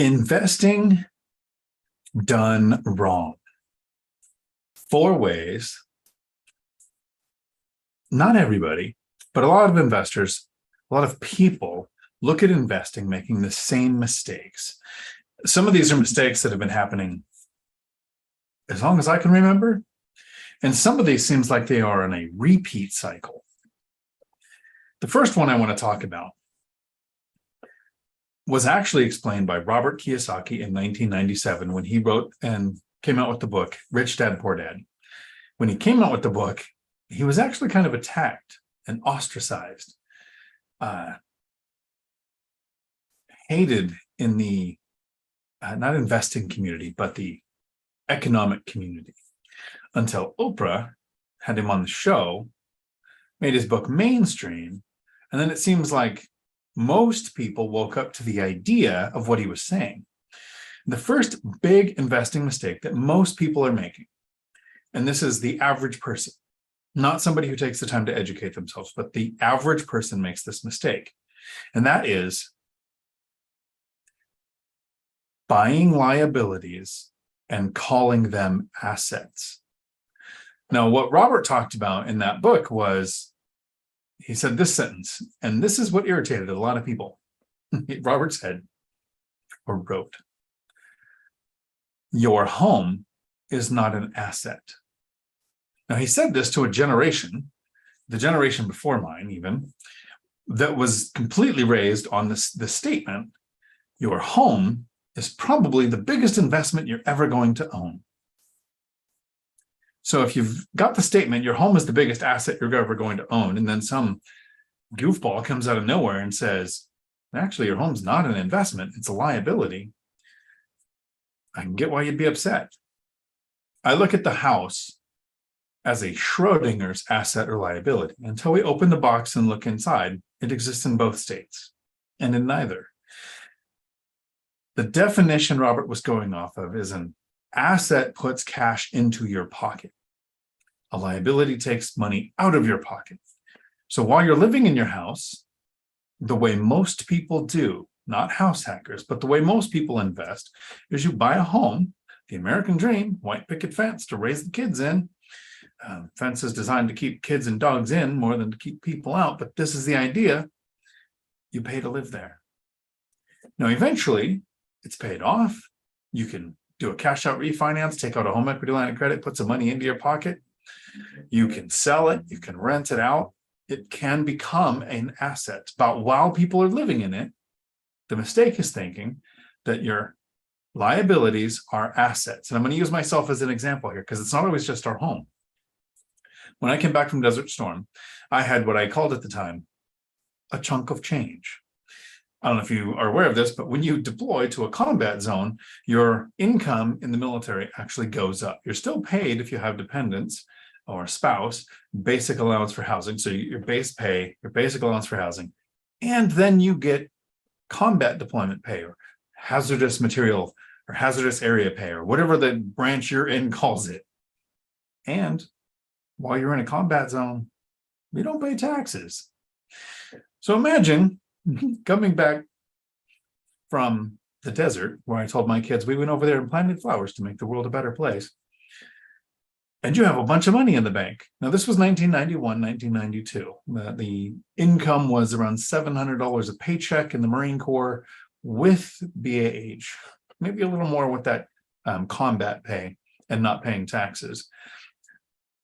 Investing done wrong. 4 ways. Not everybody, but a lot of investors, a lot of people look at investing making the same mistakes. Some of these are mistakes that have been happening as long as I can remember. And some of these seems like they are in a repeat cycle. The first one I want to talk about was actually explained by Robert Kiyosaki in 1997 when he wrote and came out with the book, Rich Dad, Poor Dad. When he came out with the book, he was actually kind of attacked and ostracized, hated in the, not investing community, but the economic community, until Oprah had him on the show, made his book mainstream, and then it seems like most people woke up to the idea of what he was saying. The first big investing mistake that most people are making, and this is the average person, not somebody who takes the time to educate themselves, but the average person makes this mistake, and that is buying liabilities and calling them assets. Now, what Robert talked about in that book was, he said this sentence, and this is what irritated a lot of people. Robert said, or wrote, "Your home is not an asset." Now, he said this to a generation, the generation before mine even, that was completely raised on this statement, your home is probably the biggest investment you're ever going to own. So if you've got the statement, your home is the biggest asset you're ever going to own, and then some goofball comes out of nowhere and says, actually, your home's not an investment, it's a liability, I can get why you'd be upset. I look at the house as a Schrodinger's asset or liability. Until we open the box and look inside, it exists in both states and in neither. The definition Robert was going off of is an asset puts cash into your pocket. A liability takes money out of your pocket. So while you're living in your house, the way most people do, not house hackers, but the way most people invest is you buy a home, the American dream, white picket fence to raise the kids in. Fence is designed to keep kids and dogs in more than to keep people out, but this is the idea. You pay to live there. Now, eventually, it's paid off. You can do a cash out refinance, take out a home equity line of credit, put some money into your pocket. You can sell it, you can rent it out. It can become an asset. But while people are living in it, the mistake is thinking that your liabilities are assets. And I'm going to use myself as an example here because it's not always just our home. When I came back from Desert Storm, I had what I called at the time a chunk of change. I don't know if you are aware of this, but when you deploy to a combat zone, your income in the military actually goes up. You're still paid if you have dependents or a spouse, basic allowance for housing. So your base pay, your basic allowance for housing, and then you get combat deployment pay or hazardous material or hazardous area pay or whatever the branch you're in calls it. And while you're in a combat zone, you don't pay taxes. So imagine coming back from the desert where I told my kids we went over there and planted flowers to make the world a better place. And you have a bunch of money in the bank. Now, this was 1991, 1992. The income was around $700 a paycheck in the Marine Corps with BAH, maybe a little more with that combat pay and not paying taxes.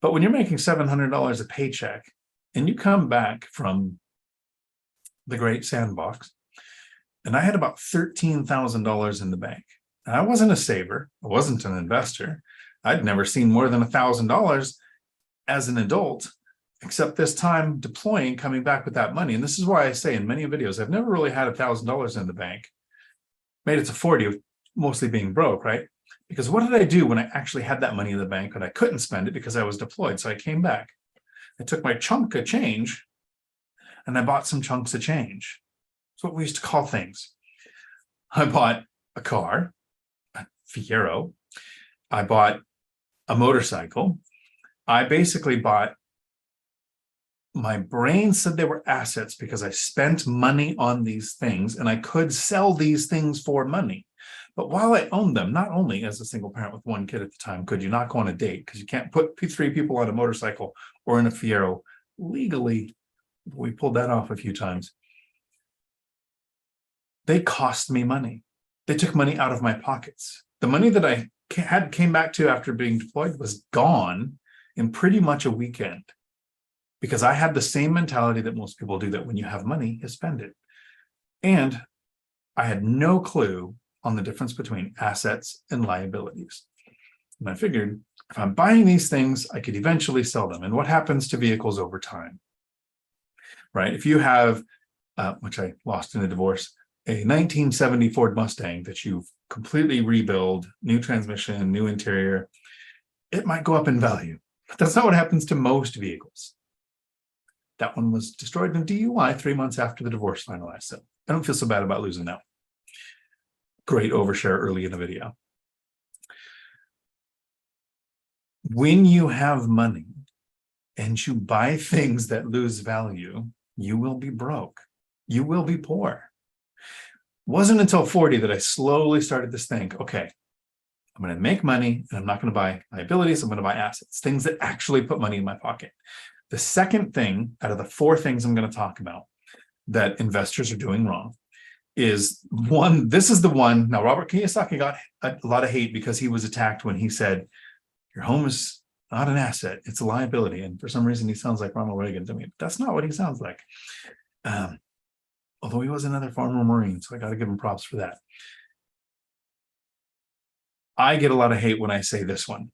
But when you're making $700 a paycheck and you come back from the Great Sandbox, and I had about $13,000 in the bank. And I wasn't a saver. I wasn't an investor. I'd never seen more than $1,000 as an adult, except this time deploying, coming back with that money. And this is why I say in many videos, I've never really had $1,000 in the bank. Made it to 40, mostly being broke, right? Because what did I do when I actually had that money in the bank and I couldn't spend it because I was deployed? So I came back. I took my chunk of change and I bought some chunks of change. That's what we used to call things. I bought a car, a Fiero. I bought a motorcycle. I basically bought, my brain said they were assets because I spent money on these things and I could sell these things for money. But while I owned them, not only as a single parent with one kid at the time, could you not go on a date because you can't put three people on a motorcycle or in a Fiero legally. We pulled that off a few times. They cost me money. They took money out of my pockets. The money that I came back to after being deployed was gone in pretty much a weekend, because I had the same mentality that most people do, that when you have money, you spend it. And I had no clue on the difference between assets and liabilities. And I figured if I'm buying these things, I could eventually sell them. And what happens to vehicles over time, right? If you have, which I lost in a divorce, a 1970 Ford Mustang that you've completely rebuilt, new transmission, new interior, it might go up in value. But that's not what happens to most vehicles. That one was destroyed in DUI 3 months after the divorce finalized. So I don't feel so bad about losing that one. Great overshare early in the video. When you have money and you buy things that lose value, you will be broke. You will be poor. It wasn't until 40 that I slowly started to think, okay, I'm going to make money and I'm not going to buy liabilities. I'm going to buy assets, things that actually put money in my pocket. The second thing out of the 4 things I'm going to talk about that investors are doing wrong is one. This is the one. Now, Robert Kiyosaki got a lot of hate because he was attacked when he said, your home is not an asset, it's a liability. And for some reason, he sounds like Ronald Reagan to me. But that's not what he sounds like. Although he was another former Marine, so I got to give him props for that. I get a lot of hate when I say this one,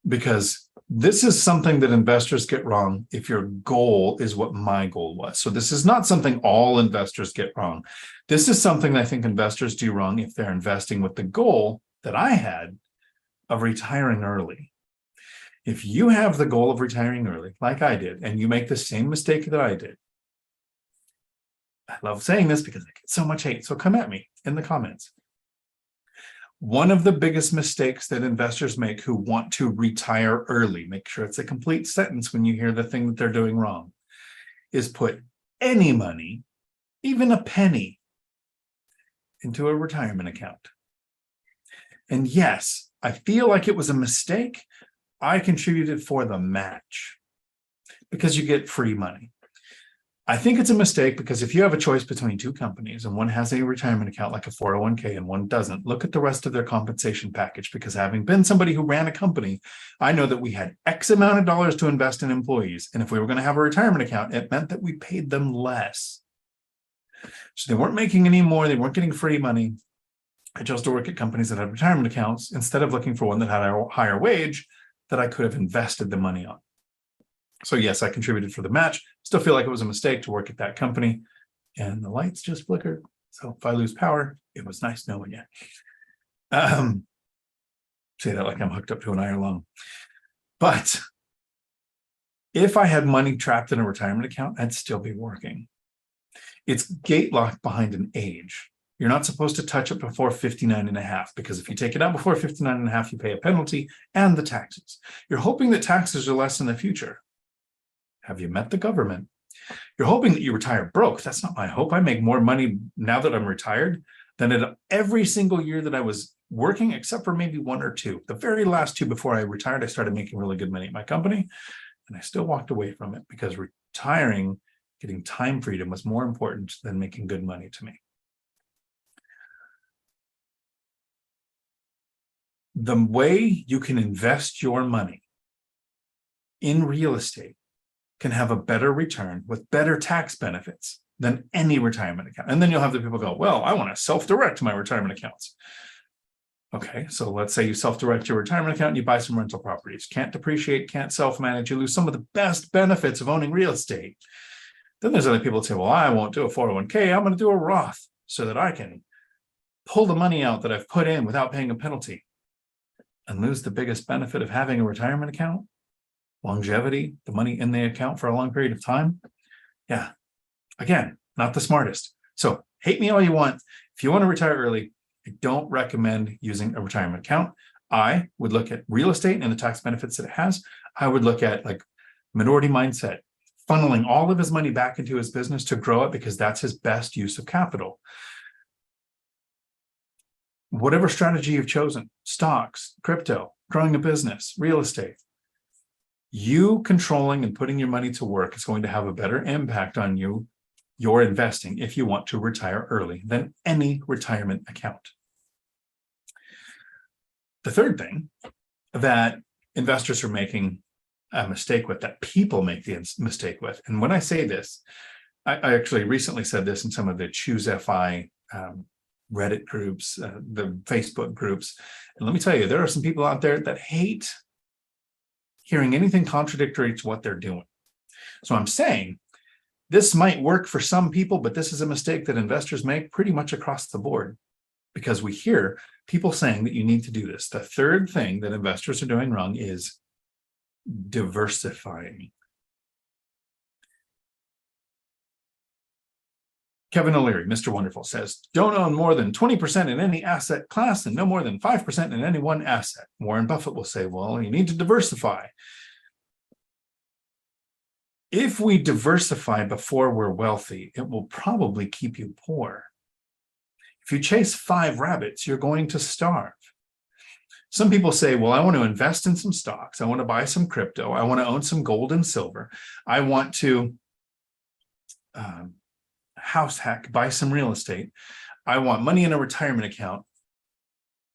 because this is something that investors get wrong if your goal is what my goal was. So this is not something all investors get wrong. This is something that I think investors do wrong if they're investing with the goal that I had of retiring early. If you have the goal of retiring early, like I did, and you make the same mistake that I did, I love saying this because I get so much hate. So come at me in the comments. One of the biggest mistakes that investors make who want to retire early, make sure it's a complete sentence when you hear the thing that they're doing wrong, is put any money, even a penny, into a retirement account. And yes, I feel like it was a mistake. I contributed for the match because you get free money. I think it's a mistake because if you have a choice between 2 companies and one has a retirement account like a 401k and one doesn't, look at the rest of their compensation package, because having been somebody who ran a company, I know that we had X amount of dollars to invest in employees. And if we were going to have a retirement account, it meant that we paid them less. So they weren't making any more. They weren't getting free money. I chose to work at companies that had retirement accounts instead of looking for one that had a higher wage that I could have invested the money on. So yes, I contributed for the match. Still feel like it was a mistake to work at that company. And the lights just flickered. So if I lose power, it was nice knowing you. Say that like I'm hooked up to an iron lung. But if I had money trapped in a retirement account, I'd still be working. It's gate locked behind an age. You're not supposed to touch it before 59 and a half, because if you take it out before 59 and a half, you pay a penalty and the taxes. You're hoping that taxes are less in the future. Have you met the government? You're hoping that you retire broke. That's not my hope. I make more money now that I'm retired than at every single year that I was working, except for maybe 1 or 2. The very last 2 before I retired, I started making really good money at my company, and I still walked away from it because retiring, getting time freedom was more important than making good money to me. The way you can invest your money in real estate can have a better return with better tax benefits than any retirement account. And then you'll have the people go, well, I want to self-direct my retirement accounts. Okay, so let's say you self-direct your retirement account and you buy some rental properties. Can't depreciate, can't self-manage. You lose some of the best benefits of owning real estate. Then there's other people that say, well, I won't do a 401k. I'm going to do a Roth so that I can pull the money out that I've put in without paying a penalty and lose the biggest benefit of having a retirement account. Longevity, the money in the account for a long period of time. Yeah, again, not the smartest. So hate me all you want. If you want to retire early, I don't recommend using a retirement account. I would look at real estate and the tax benefits that it has. I would look at like minority mindset, funneling all of his money back into his business to grow it because that's his best use of capital. whatever strategy you've chosen, stocks, crypto, growing a business, real estate, you controlling and putting your money to work is going to have a better impact on your investing if you want to retire early than any retirement account. The third thing that investors are making a mistake with, that people make the mistake with, and when I say this, I actually recently said this in some of the Choose FI Reddit groups, the Facebook groups, and let me tell you, there are some people out there that hate hearing anything contradictory to what they're doing. So I'm saying this might work for some people, but this is a mistake that investors make pretty much across the board, because we hear people saying that you need to do this. The third thing that investors are doing wrong is diversifying. Kevin O'Leary, Mr. Wonderful, says, don't own more than 20% in any asset class and no more than 5% in any one asset. Warren Buffett will say, well, you need to diversify. If we diversify before we're wealthy, it will probably keep you poor. If you chase 5 rabbits, you're going to starve. Some people say, well, I want to invest in some stocks. I want to buy some crypto. I want to own some gold and silver. I want to house hack, buy some real estate. I want money in a retirement account.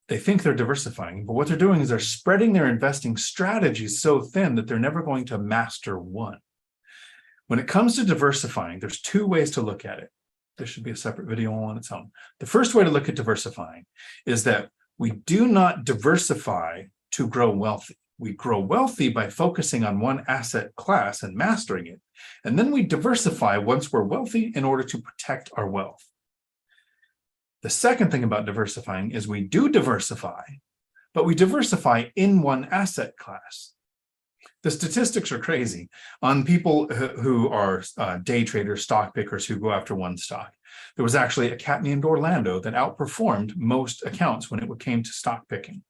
They think they're diversifying, but what they're doing is they're spreading their investing strategies so thin that they're never going to master one. When it comes to diversifying, there's 2 ways to look at it. There should be a separate video on its own. The first way to look at diversifying is that we do not diversify to grow wealthy. We grow wealthy by focusing on one asset class and mastering it. And then we diversify once we're wealthy in order to protect our wealth. The second thing about diversifying is we do diversify, but we diversify in one asset class. The statistics are crazy on people who are day traders, stock pickers who go after one stock. There was actually a cat named Orlando that outperformed most accounts when it came to stock picking.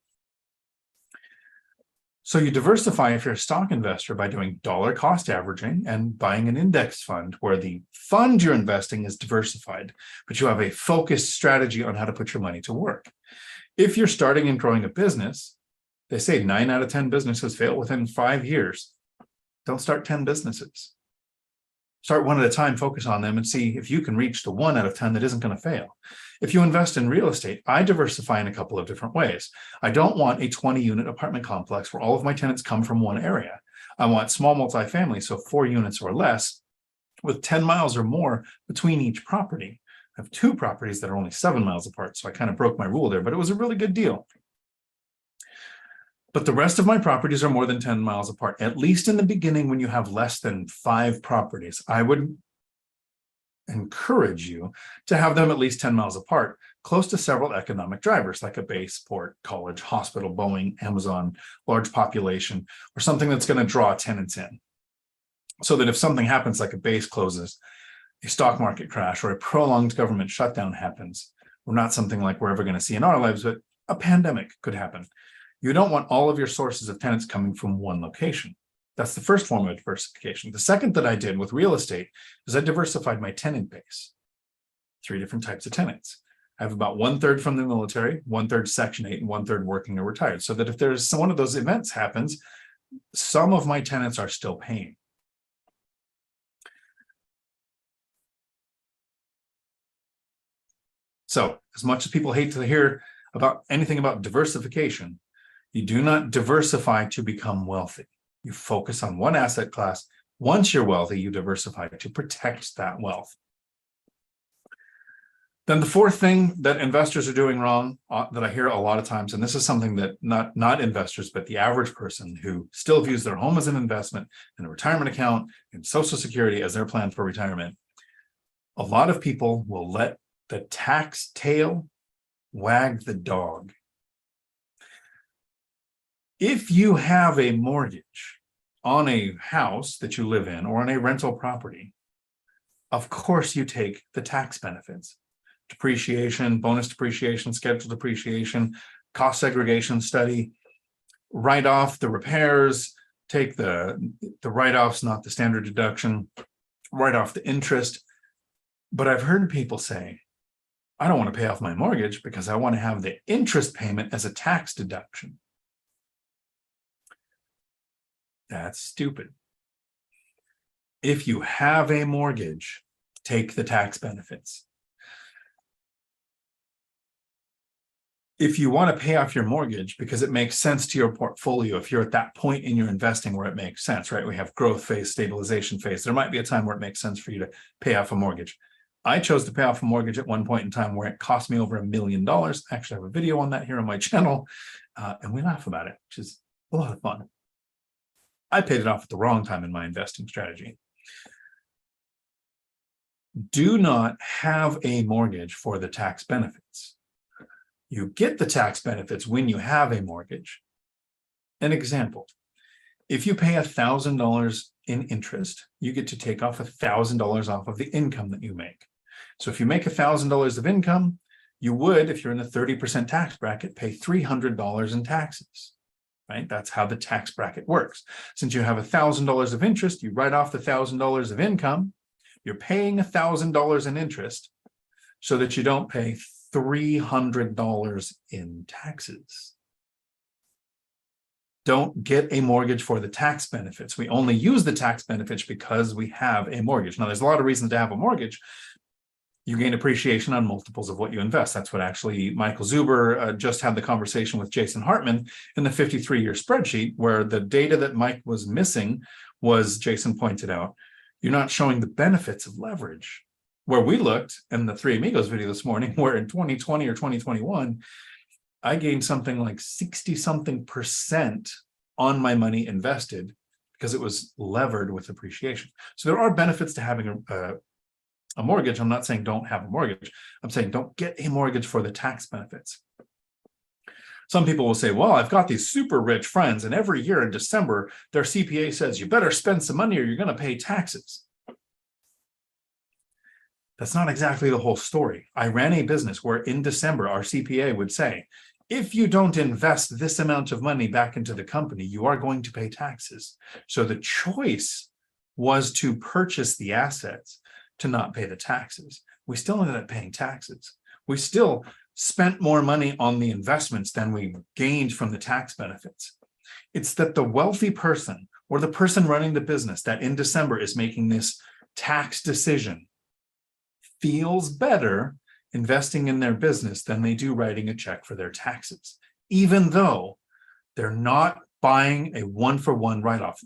So you diversify if you're a stock investor by doing dollar cost averaging and buying an index fund where the fund you're investing is diversified, but you have a focused strategy on how to put your money to work. If you're starting and growing a business, they say 9 out of 10 businesses fail within 5 years. Don't start 10 businesses. Start one at a time, focus on them, and see if you can reach the 1 out of 10 that isn't going to fail. If you invest in real estate, I diversify in a couple of different ways. I don't want a 20-unit apartment complex where all of my tenants come from one area. I want small multifamily, so 4 units or less, with 10 miles or more between each property. I have 2 properties that are only 7 miles apart, so I kind of broke my rule there, but it was a really good deal. But the rest of my properties are more than 10 miles apart, at least in the beginning when you have less than 5 properties. I would encourage you to have them at least 10 miles apart, close to several economic drivers like a base, port, college, hospital, Boeing, Amazon, large population, or something that's going to draw tenants in. So that if something happens like a base closes, a stock market crash, or a prolonged government shutdown happens, or not something like we're ever going to see in our lives, but a pandemic could happen. You don't want all of your sources of tenants coming from one location. That's the first form of diversification. The second that I did with real estate is I diversified my tenant base. 3 different types of tenants. I have about 1/3 from the military, 1/3 Section 8, and 1/3 working or retired. So that if there's one of those events happens, some of my tenants are still paying. So as much as people hate to hear about anything about diversification, you do not diversify to become wealthy. You focus on one asset class. Once you're wealthy, you diversify to protect that wealth. Then the fourth thing that investors are doing wrong that I hear a lot of times, and this is something that not investors, but the average person who still views their home as an investment and a retirement account and Social Security as their plan for retirement. A lot of people will let the tax tail wag the dog. If you have a mortgage on a house that you live in or on a rental property, of course you take the tax benefits. Depreciation, bonus depreciation, scheduled depreciation, cost segregation study, write off the repairs, take the write-offs, not the standard deduction, write off the interest. But I've heard people say, I don't want to pay off my mortgage because I want to have the interest payment as a tax deduction. That's stupid. If you have a mortgage, take the tax benefits. If you want to pay off your mortgage because it makes sense to your portfolio, if you're at that point in your investing where it makes sense, right? We have growth phase, stabilization phase. There might be a time where it makes sense for you to pay off a mortgage. I chose to pay off a mortgage at one point in time where it cost me over $1 million. I actually have a video on that here on my channel, and we laugh about it, which is a lot of fun. I paid it off at the wrong time in my investing strategy. Do not have a mortgage for the tax benefits. You get the tax benefits when you have a mortgage. An example, if you pay $1,000 in interest, you get to take off $1,000 off of the income that you make. So if you make $1,000 of income, you would, if you're in the 30% tax bracket, pay $300 in taxes, right? That's how the tax bracket works. Since you have $1,000 of interest, you write off the $1,000 of income, you're paying $1,000 in interest so that you don't pay $300 in taxes. Don't get a mortgage for the tax benefits. We only use the tax benefits because we have a mortgage. Now, there's a lot of reasons to have a mortgage. You gain appreciation on multiples of what you invest. That's what actually Michael Zuber just had the conversation with Jason Hartman in the 53-year spreadsheet, where the data that Mike was missing was, Jason pointed out, you're not showing the benefits of leverage. Where we looked in the Three Amigos video this morning, where in 2020 or 2021, I gained something like 60-something% on my money invested because it was levered with appreciation. So there are benefits to having a mortgage. I'm not saying don't have a mortgage. I'm saying don't get a mortgage for the tax benefits. Some people will say, well, I've got these super rich friends, and every year in December, their CPA says, you better spend some money or you're going to pay taxes. That's not exactly the whole story. I ran a business where in December, our CPA would say, if you don't invest this amount of money back into the company, you are going to pay taxes. So the choice was to purchase the assets to not pay the taxes. We still ended up paying taxes. We still spent more money on the investments than we gained from the tax benefits. It's that the wealthy person or the person running the business that in December is making this tax decision feels better investing in their business than they do writing a check for their taxes, even though they're not buying a one-for-one write-off.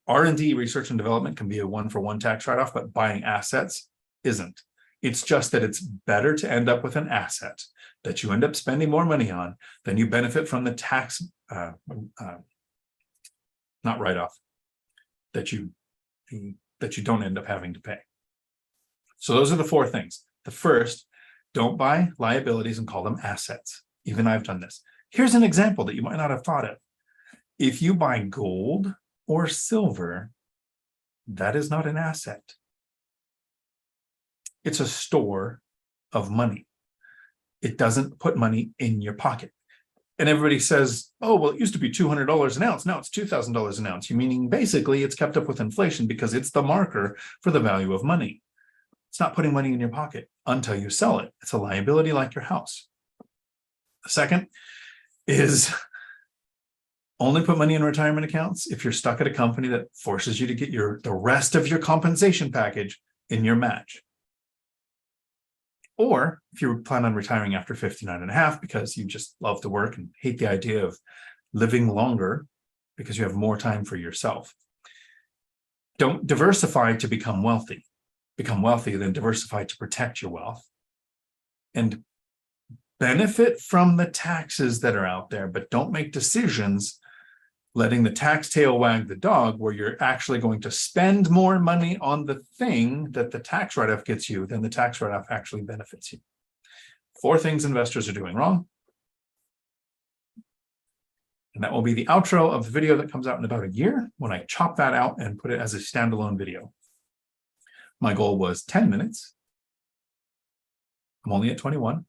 R&D, research and development, can be a one-for-one tax write-off, but buying assets isn't. It's just that it's better to end up with an asset that you end up spending more money on than you benefit from the tax, not write-off, that you don't end up having to pay. So those are the four things. The first, don't buy liabilities and call them assets. Even I've done this. Here's an example that you might not have thought of. If you buy gold or silver, that is not an asset. It's a store of money. It doesn't put money in your pocket. And everybody says, oh, well, it used to be $200 an ounce. Now it's $2,000 an ounce. Meaning basically it's kept up with inflation because it's the marker for the value of money. It's not putting money in your pocket until you sell it. It's a liability like your house. The second is only put money in retirement accounts if you're stuck at a company that forces you to get the rest of your compensation package in your match. Or if you plan on retiring after 59 and a half because you just love to work and hate the idea of living longer because you have more time for yourself. Don't diversify to become wealthy. Become wealthy, then diversify to protect your wealth. And benefit from the taxes that are out there, but don't make decisions letting the tax tail wag the dog where you're actually going to spend more money on the thing that the tax write-off gets you than the tax write-off actually benefits you. 4 things investors are doing wrong. And that will be the outro of the video that comes out in about a year when I chop that out and put it as a standalone video. My goal was 10 minutes. I'm only at 21.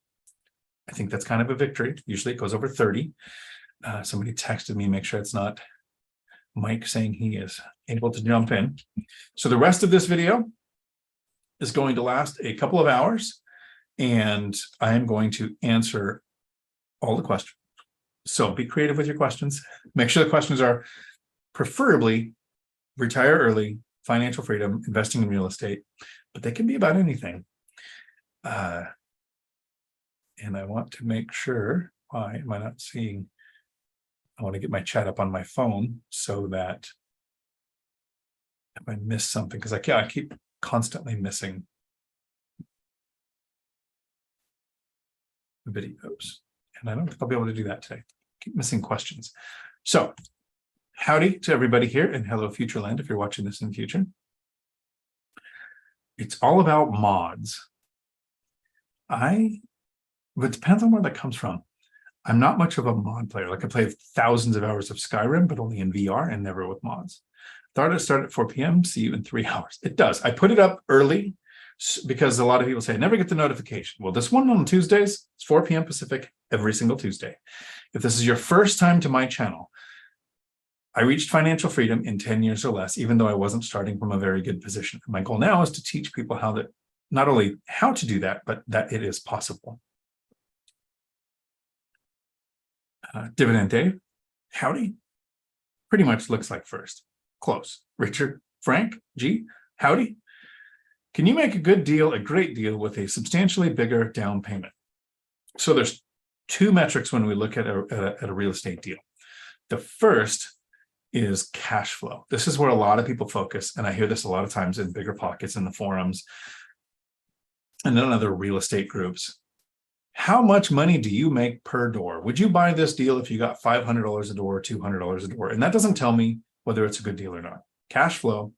I think that's kind of a victory. Usually it goes over 30. Somebody texted me, make sure it's not Mike saying he is able to jump in. So the rest of this video is going to last a couple of hours. and I am going to answer all the questions. So be creative with your questions. Make sure the questions are preferably retire early, financial freedom, investing in real estate, but they can be about anything. And I want to make sure, why am I not seeing? I want to get my chat up on my phone so that if I miss something, because I keep constantly missing videos, and I don't think I'll be able to do that today. Keep missing questions. So howdy to everybody here, and hello Futureland if you're watching this in the future. It's all about mods. But it depends on where that comes from. I'm not much of a mod player. Like I play thousands of hours of Skyrim, but only in VR and never with mods. Thought it started at 4 p.m. See you in 3 hours. It does. I put it up early because a lot of people say I never get the notification. Well, this one on Tuesdays, it's 4 p.m. Pacific every single Tuesday. If this is your first time to my channel, I reached financial freedom in 10 years or less, even though I wasn't starting from a very good position. My goal now is to teach people not only how to do that, but that it is possible. Dividend Dave, howdy. Pretty much looks like first. Close. Richard, Frank, G, howdy. Can you make a good deal, a great deal, with a substantially bigger down payment? So there's two metrics when we look at a real estate deal. The first is cash flow. This is where a lot of people focus, and I hear this a lot of times in BiggerPockets, in the forums, and then other real estate groups. How much money do you make per door? Would you buy this deal if you got $500 a door or $200 a door? And that doesn't tell me whether it's a good deal or not. Cash flow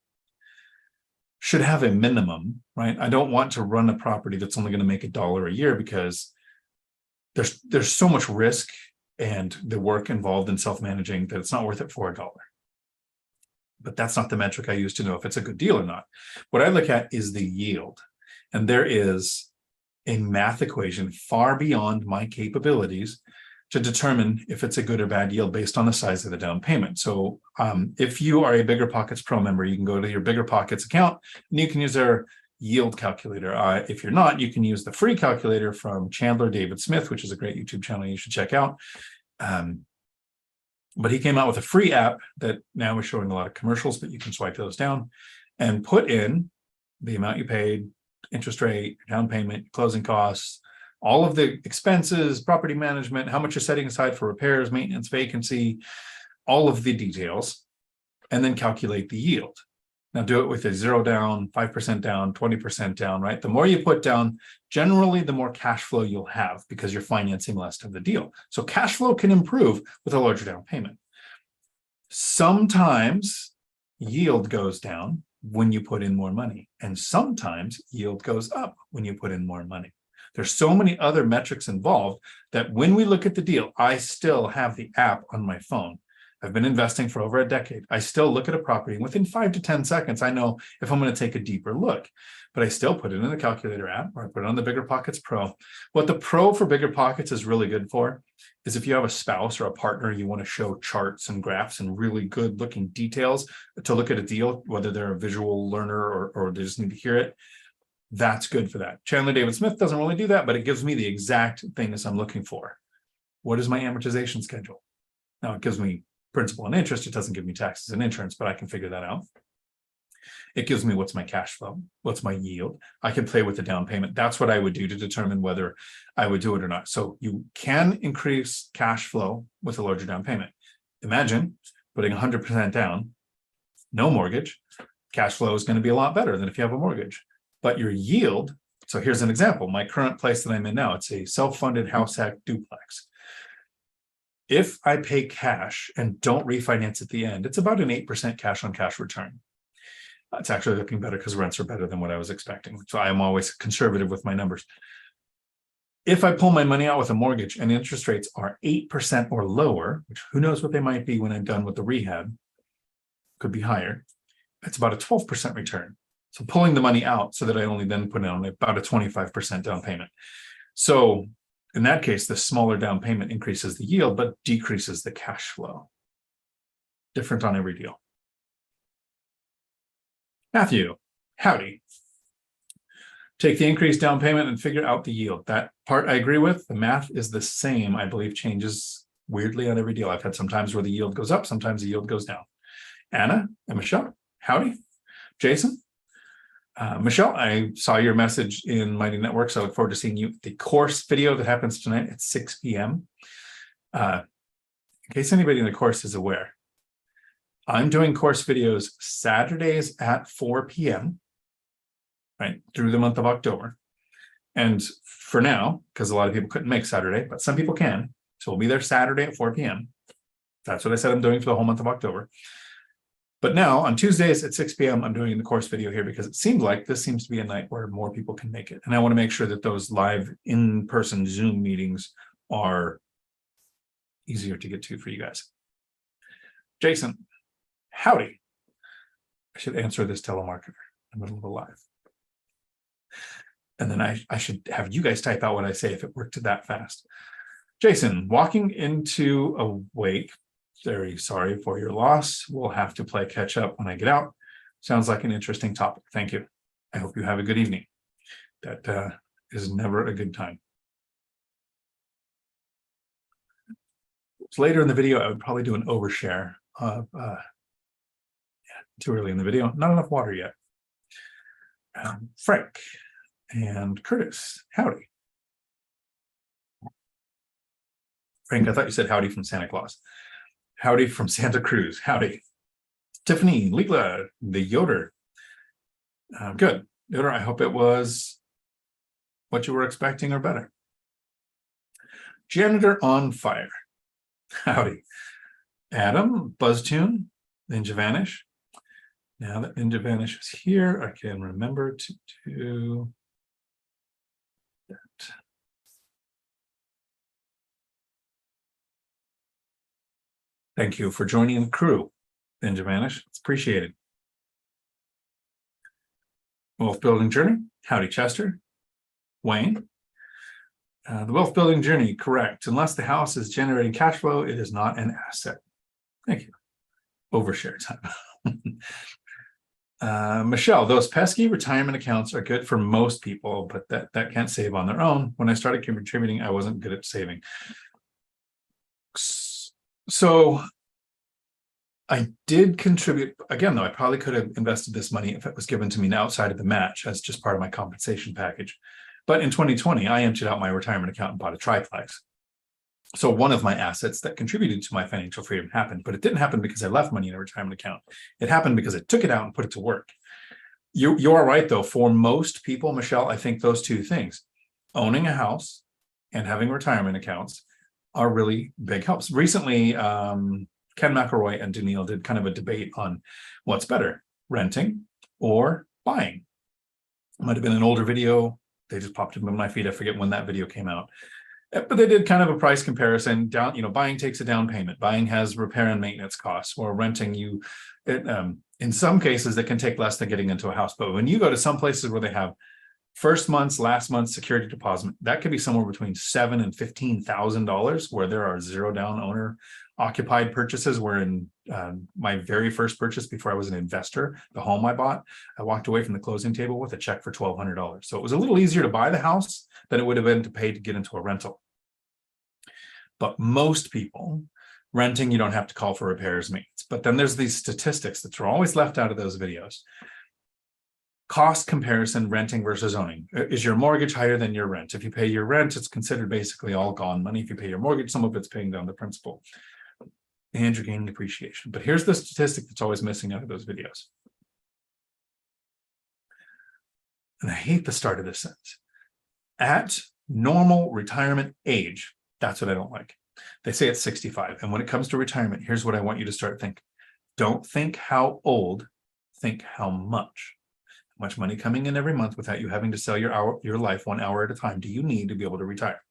should have a minimum, right? I don't want to run a property that's only going to make $1 a year, because there's so much risk and the work involved in self-managing that it's not worth it for $1. But that's not the metric I use to know if it's a good deal or not. What I look at is the yield. And there is a math equation far beyond my capabilities to determine if it's a good or bad yield based on the size of the down payment. So if you are a BiggerPockets Pro member, you can go to your BiggerPockets account and you can use their yield calculator. If you're not, you can use the free calculator from Chandler David Smith, which is a great YouTube channel you should check out. But he came out with a free app that now is showing a lot of commercials, but you can swipe those down and put in the amount you paid, interest rate, down payment, closing costs, all of the expenses, property management, how much you're setting aside for repairs, maintenance, vacancy, all of the details, and then calculate the yield. Now do it with a 0 down, 5% down, 20% down, right? The more you put down, generally the more cash flow you'll have because you're financing less of the deal. So cash flow can improve with a larger down payment. Sometimes yield goes down when you put in more money, and sometimes yield goes up when you put in more money. There's so many other metrics involved that when we look at the deal, I still have the app on my phone. I've been investing for over a decade. I still look at a property, and within 5 to 10 seconds, I know if I'm going to take a deeper look, but I still put it in the calculator app, or I put it on the BiggerPockets Pro. What the Pro for BiggerPockets is really good for is if you have a spouse or a partner, you want to show charts and graphs and really good looking details to look at a deal, whether they're a visual learner or they just need to hear it. That's good for that. Chandler David Smith doesn't really do that, but it gives me the exact things I'm looking for. What is my amortization schedule? Now it gives me principal and interest. It doesn't give me taxes and insurance, but I can figure that out. It gives me what's my cash flow, what's my yield. I can play with the down payment. That's what I would do to determine whether I would do it or not. So you can increase cash flow with a larger down payment. Imagine putting 100% down, no mortgage. Cash flow is going to be a lot better than if you have a mortgage. But your yield, so here's an example. My current place that I'm in now, it's a self-funded house hack duplex. If I pay cash and don't refinance at the end, it's about an 8% cash on cash return. It's actually looking better because rents are better than what I was expecting. So I'm always conservative with my numbers. If I pull my money out with a mortgage and interest rates are 8% or lower, which who knows what they might be when I'm done with the rehab, could be higher, it's about a 12% return. So pulling the money out so that I only then put on about a 25% down payment. So in that case, the smaller down payment increases the yield, but decreases the cash flow. Different on every deal. Matthew, howdy. Take the increased down payment and figure out the yield. That part I agree with. The math is the same. I believe changes weirdly on every deal. I've had some times where the yield goes up, sometimes the yield goes down. Anna and Michelle, howdy. Jason, Michelle, I saw your message in Mighty Networks. I look forward to seeing you. The course video that happens tonight at 6 p.m. In case anybody in the course is aware, I'm doing course videos Saturdays at 4 p.m. right through the month of October. And for now, because a lot of people couldn't make Saturday, but some people can. So we'll be there Saturday at 4 p.m. That's what I said I'm doing for the whole month of October. But now on Tuesdays at 6 p.m., I'm doing the course video here because it seems like this seems to be a night where more people can make it. And I want to make sure that those live in-person Zoom meetings are easier to get to for you guys. Jason, howdy. I should answer this telemarketer in the middle of a live. And then I should have you guys type out what I say if it worked that fast. Jason, walking into a wake. Very sorry for your loss. We'll have to play catch up when I get out. Sounds like an interesting topic. Thank you. I hope you have a good evening. That is never a good time. Later in the video, I would probably do an overshare of, too early in the video, not enough water yet. Frank and Curtis, howdy. Frank, I thought you said howdy from Santa Claus. Howdy from Santa Cruz, howdy. Tiffany, Leela, the Yoder. Good, Yoder, I hope it was what you were expecting or better. Janitor on fire. Howdy. Adam, BuzzTune, Ninja Vanish. Now that Ninja Vanish is here, I can remember to do that. Thank you for joining the crew, Ninja Vanish. It's appreciated. Wealth Building Journey. Howdy, Chester. Wayne. The wealth building journey, correct. Unless the house is generating cash flow, it is not an asset. Thank you. Overshare time. Michelle, those pesky retirement accounts are good for most people, but that can't save on their own. When I started contributing, I wasn't good at saving. So I did contribute. Again, though, I probably could have invested this money if it was given to me outside of the match as just part of my compensation package. But in 2020, I emptied out my retirement account and bought a triplex. So one of my assets that contributed to my financial freedom happened, but it didn't happen because I left money in a retirement account. It happened because I took it out and put it to work. You are right, though. For most people, Michelle, I think those two things, owning a house and having retirement accounts, are really big helps. Recently, Ken McElroy and Daniil did kind of a debate on what's better, renting or buying. It might have been an older video. They just popped into my feed. I forget when that video came out. But they did kind of a price comparison. Buying takes a down payment. Buying has repair and maintenance costs. Or renting, in some cases, it can take less than getting into a house. But when you go to some places where they have first month's, last month's security deposit, that could be somewhere between $7,000 and $15,000, where there are zero down owner occupied purchases. Where in my very first purchase before I was an investor, the home I bought, I walked away from the closing table with a check for $1,200. So it was a little easier to buy the house than it would have been to pay to get into a rental. But most people, renting, you don't have to call for repairs, maintenance. But then there's these statistics that are always left out of those videos. Cost comparison, renting versus owning. Is your mortgage higher than your rent? If you pay your rent, it's considered basically all gone money. If you pay your mortgage, some of it's paying down the principal. And you're gaining appreciation. But here's the statistic that's always missing out of those videos. And I hate the start of this sentence. At normal retirement age, that's what I don't like. They say it's 65. And when it comes to retirement, here's what I want you to start thinking. Don't think how old, think how much. How much money coming in every month without you having to sell your life 1 hour at a time do you need to be able to retire?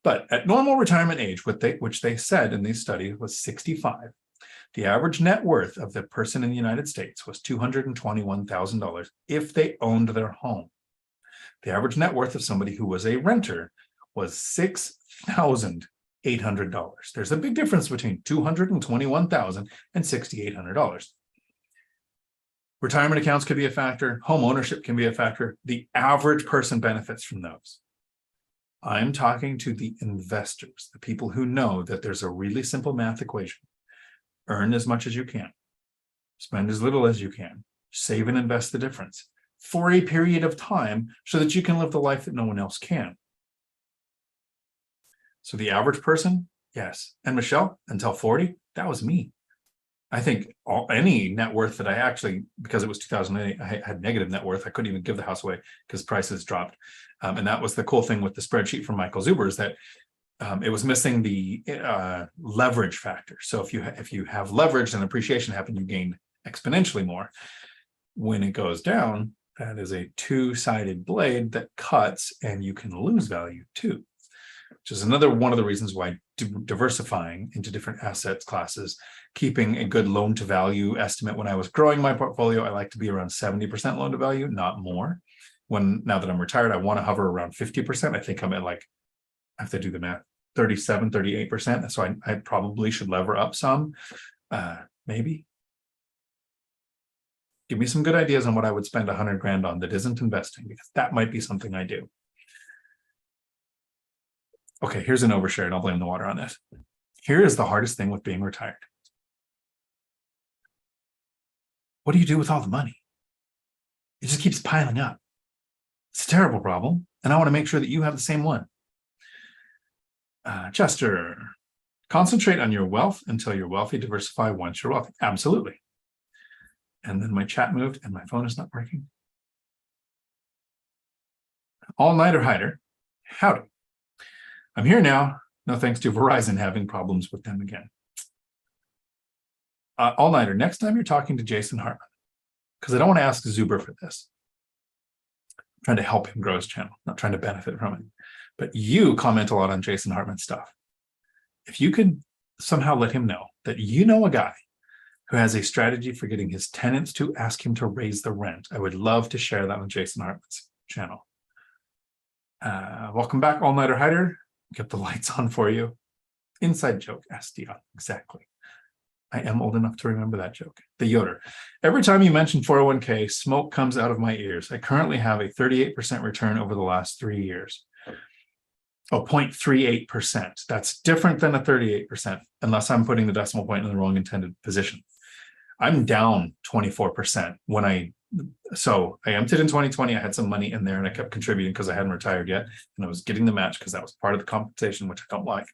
But at normal retirement age, which they said in these studies was 65, the average net worth of the person in the United States was $221,000 if they owned their home. The average net worth of somebody who was a renter was $6,800. There's a big difference between $221,000 and $6,800. Retirement accounts could be a factor. Home ownership can be a factor. The average person benefits from those. I'm talking to the investors, the people who know that there's a really simple math equation. Earn as much as you can. Spend as little as you can. Save and invest the difference for a period of time so that you can live the life that no one else can. So the average person, yes. And Michelle, until 40, that was me. I think any net worth that I actually, because it was 2008, I had negative net worth. I couldn't even give the house away because prices dropped. And that was the cool thing with the spreadsheet from Michael Zuber, is that it was missing the leverage factor. So if you have leverage and appreciation happen, you gain exponentially more. When it goes down, that is a two-sided blade that cuts, and you can lose value too, which is another one of the reasons why diversifying into different asset classes, keeping a good loan to value estimate. When I was growing my portfolio, I like to be around 70% loan to value, not more. Now that I'm retired, I want to hover around 50%. I think I'm at I have to do the math, 37, 38%. So I probably should lever up some, maybe. Give me some good ideas on what I would spend 100 grand on that isn't investing, because that might be something I do. Okay, here's an overshare, and I'll blame the water on this. Here is the hardest thing with being retired. What do you do with all the money? It just keeps piling up. It's a terrible problem, and I want to make sure that you have the same one. Chester, concentrate on your wealth until you're wealthy. Diversify once you're wealthy. Absolutely. And then my chat moved, and my phone is not working. All-nighter hider, howdy. I'm here now. No thanks to Verizon having problems with them again. All-nighter, next time you're talking to Jason Hartman, because I don't want to ask Zuber for this. I'm trying to help him grow his channel, not trying to benefit from it. But you comment a lot on Jason Hartman's stuff. If you could somehow let him know that you know a guy who has a strategy for getting his tenants to ask him to raise the rent, I would love to share that on Jason Hartman's channel. Welcome back, All-Nighter Hider. Get the lights on for you. Inside joke, ask Dion. Exactly. I am old enough to remember that joke. The Yoder. Every time you mention 401k, smoke comes out of my ears. I currently have a 38% return over the last 3 years. Oh, 0.38%. That's different than a 38%, unless I'm putting the decimal point in the wrong intended position. I'm down 24% so I emptied in 2020. I had some money in there and I kept contributing because I hadn't retired yet. And I was getting the match because that was part of the compensation, which I don't like.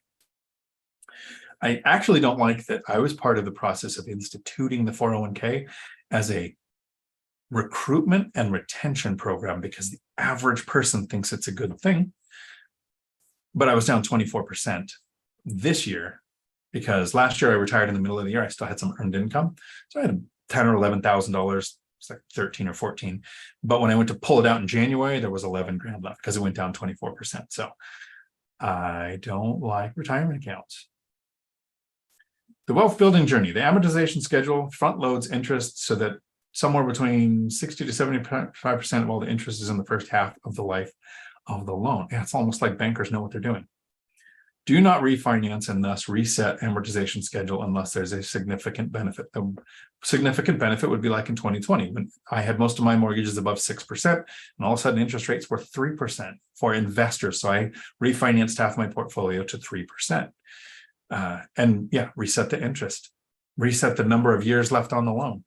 I actually don't like that I was part of the process of instituting the 401k as a recruitment and retention program, because the average person thinks it's a good thing. But I was down 24% this year, because last year I retired in the middle of the year. I still had some earned income. So I had $10,000 or $11,000. It's like 13 or 14. But when I went to pull it out in January, there was 11 grand left because it went down 24%. So I don't like retirement accounts. The wealth building journey, the amortization schedule front loads interest so that somewhere between 60 to 75% of all the interest is in the first half of the life of the loan. Yeah, it's almost like bankers know what they're doing. Do not refinance and thus reset amortization schedule unless there's a significant benefit. The significant benefit would be like in 2020, when I had most of my mortgages above 6%, and all of a sudden interest rates were 3% for investors. So I refinanced half my portfolio to 3%. And yeah, reset the interest, reset the number of years left on the loan.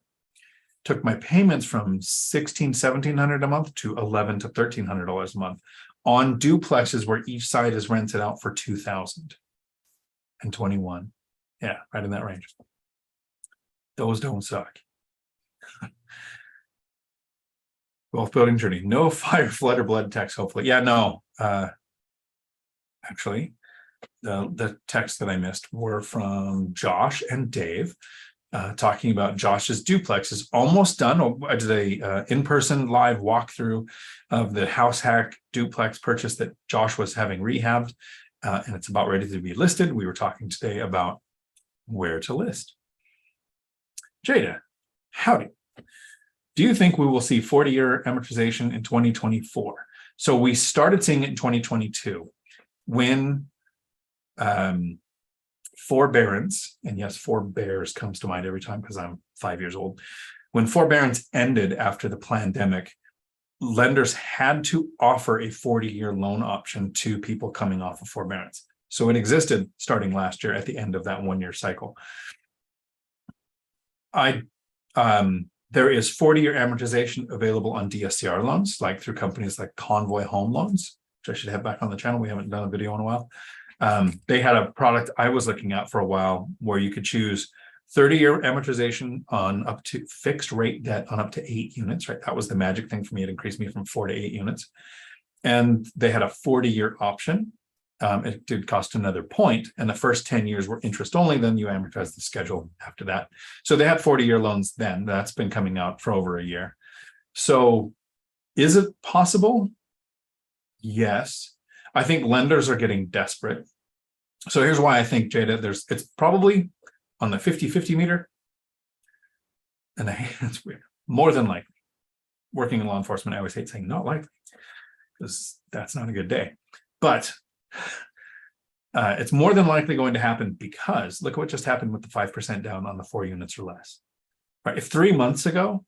Took my payments from $1,600, $1,700 a month to $1,100 to $1,300 a month on duplexes where each side is rented out for $2,021. Yeah, right in that range. Those don't suck. Wealth building journey. No fire, flood, or blood text, hopefully. Yeah, no. Actually, the texts that I missed were from Josh and Dave. Talking about Josh's duplex is almost done. I did a in-person live walkthrough of the house hack duplex purchase that Josh was having rehabbed, and it's about ready to be listed. We were talking today about where to list. Jada, howdy. Do you think we will see 40-year amortization in 2024? So we started seeing it in 2022 when forbearance, and yes, forbears comes to mind every time because I'm 5 years old. When forbearance ended after the pandemic, lenders had to offer a 40-year loan option to people coming off of forbearance. So it existed starting last year at the end of that 1-year cycle. There is 40-year amortization available on DSCR loans, like through companies like Convoy Home Loans, which I should have back on the channel. We haven't done a video in a while. They had a product I was looking at for a while where you could choose 30-year amortization on up to fixed rate debt on up to 8 units, right? That was the magic thing for me. It increased me from 4 to 8 units. And they had a 40-year option. It did cost another point, and the first 10 years were interest only. Then you amortize the schedule after that. So they had 40-year loans then. That's been coming out for over a year. So is it possible? Yes. I think lenders are getting desperate. So here's why I think, Jada, it's probably on the 50-50 meter. And that's weird. More than likely. Working in law enforcement, I always hate saying not likely, because that's not a good day. But it's more than likely going to happen, because look at what just happened with the 5% down on the 4 units or less. Right? If 3 months ago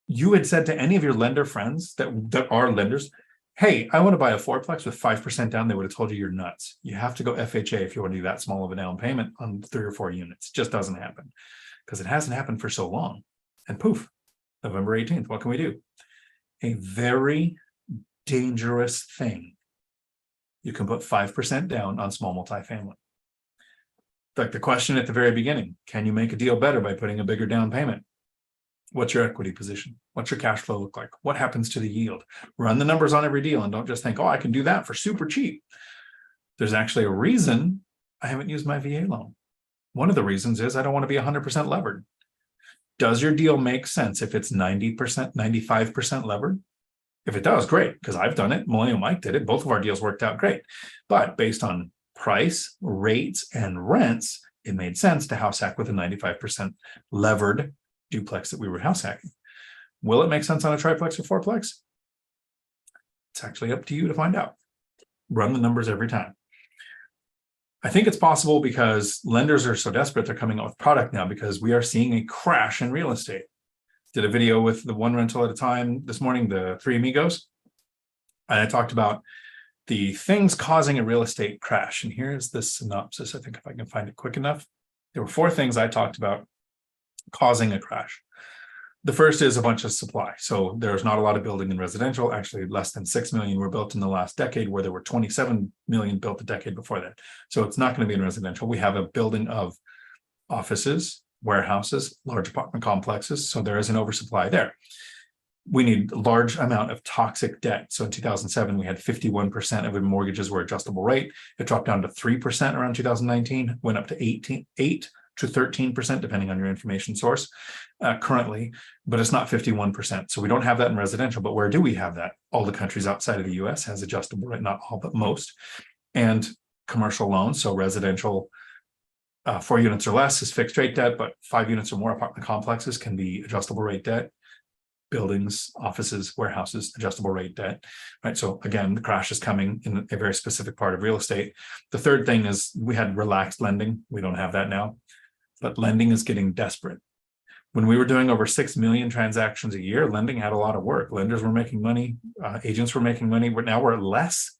you had said to any of your lender friends that are lenders, hey, I want to buy a 4-plex with 5% down, they would have told you you're nuts. You have to go FHA if you want to do that small of a down payment on 3 or 4 units. It just doesn't happen, because it hasn't happened for so long. And poof, November 18th, what can we do? A very dangerous thing. You can put 5% down on small multifamily. Like the question at the very beginning, can you make a deal better by putting a bigger down payment? What's your equity position? What's your cash flow look like? What happens to the yield? Run the numbers on every deal and don't just think, oh, I can do that for super cheap. There's actually a reason I haven't used my VA loan. One of the reasons is I don't want to be 100% levered. Does your deal make sense if it's 90%, 95% levered? If it does, great, because I've done it. Millennial Mike did it. Both of our deals worked out great. But based on price, rates, and rents, it made sense to house hack with a 95% levered duplex that we were house hacking. Will it make sense on a triplex or fourplex? It's actually up to you to find out. Run the numbers every time. I think it's possible because lenders are so desperate, they're coming out with product now, because we are seeing a crash in real estate. Did a video with the one rental at a time this morning, the 3 amigos. And I talked about the things causing a real estate crash. And here's the synopsis. I think if I can find it quick enough. There were 4 things I talked about causing a crash. The first is a bunch of supply. So there's not a lot of building in residential. Actually, less than 6 million were built in the last decade, where there were 27 million built the decade before that. So it's not going to be in residential. We have a building of offices, warehouses, large apartment complexes. So there is an oversupply there. We need a large amount of toxic debt. So in 2007, we had 51% of the mortgages were adjustable rate. It dropped down to 3% around 2019, went up to 8 to 13%, depending on your information source currently, but it's not 51%. So we don't have that in residential. But where do we have that? All the countries outside of the US has adjustable rate, not all, but most. And commercial loans, so residential 4 units or less is fixed rate debt, but 5 units or more apartment complexes can be adjustable rate debt. Buildings, offices, warehouses, adjustable rate debt, right? So again, the crash is coming in a very specific part of real estate. The third thing is we had relaxed lending. We don't have that now, but lending is getting desperate. When we were doing over 6 million transactions a year, lending had a lot of work. Lenders were making money, agents were making money. Now we're at less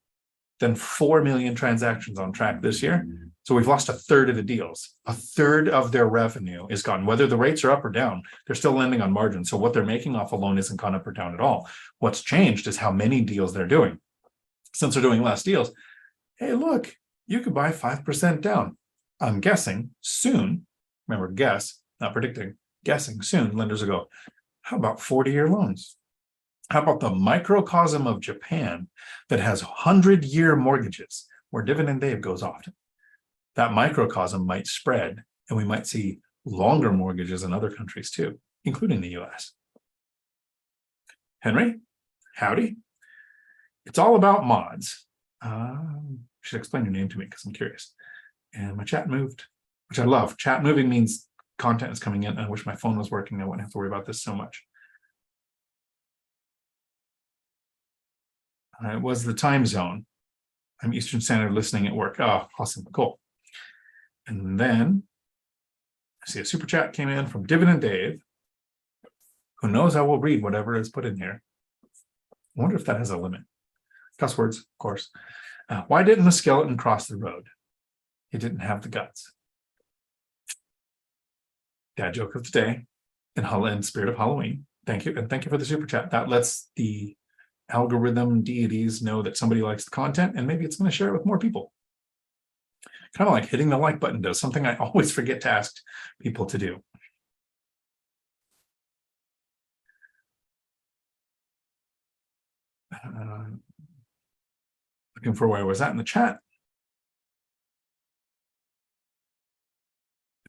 than 4 million transactions on track this year. So we've lost a third of the deals. A third of their revenue is gone. Whether the rates are up or down, they're still lending on margin. So what they're making off a loan isn't gone up or down at all. What's changed is how many deals they're doing. Since they're doing less deals, hey, look, you could buy 5% down. I'm guessing soon, remember, guess, not predicting, guessing soon, lenders will go, how about 40-year loans? How about the microcosm of Japan that has 100-year mortgages where dividend day goes often? That microcosm might spread, and we might see longer mortgages in other countries too, including the US. Henry, howdy. It's all about mods. You should explain your name to me because I'm curious. And my chat moved, which I love. Chat moving means content is coming in. I wish my phone was working. I wouldn't have to worry about this so much. It was the time zone. I'm Eastern Standard listening at work. Oh, awesome. Cool. And then I see a super chat came in from Dividend Dave. Who knows? I will read whatever is put in here. I wonder if that has a limit. Cuss words, of course. Why didn't the skeleton cross the road? He didn't have the guts. Dad joke of the day, in spirit of Halloween. Thank you, and thank you for the super chat. That lets the algorithm deities know that somebody likes the content, and maybe it's going to share it with more people. Kind of like hitting the like button does, something I always forget to ask people to do. Looking for where I was at in the chat.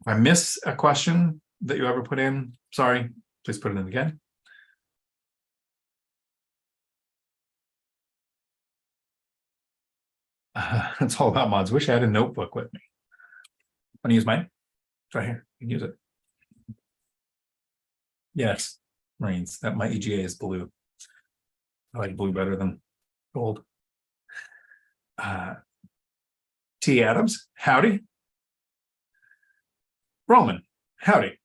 If I miss a question that you ever put in, sorry, please put it in again. It's all about mods. Wish I had a notebook with me. Want to use mine? It's right here. You can use it. Yes, Marines. That my EGA is blue. I like blue better than gold. T. Adams, howdy. Roman, howdy.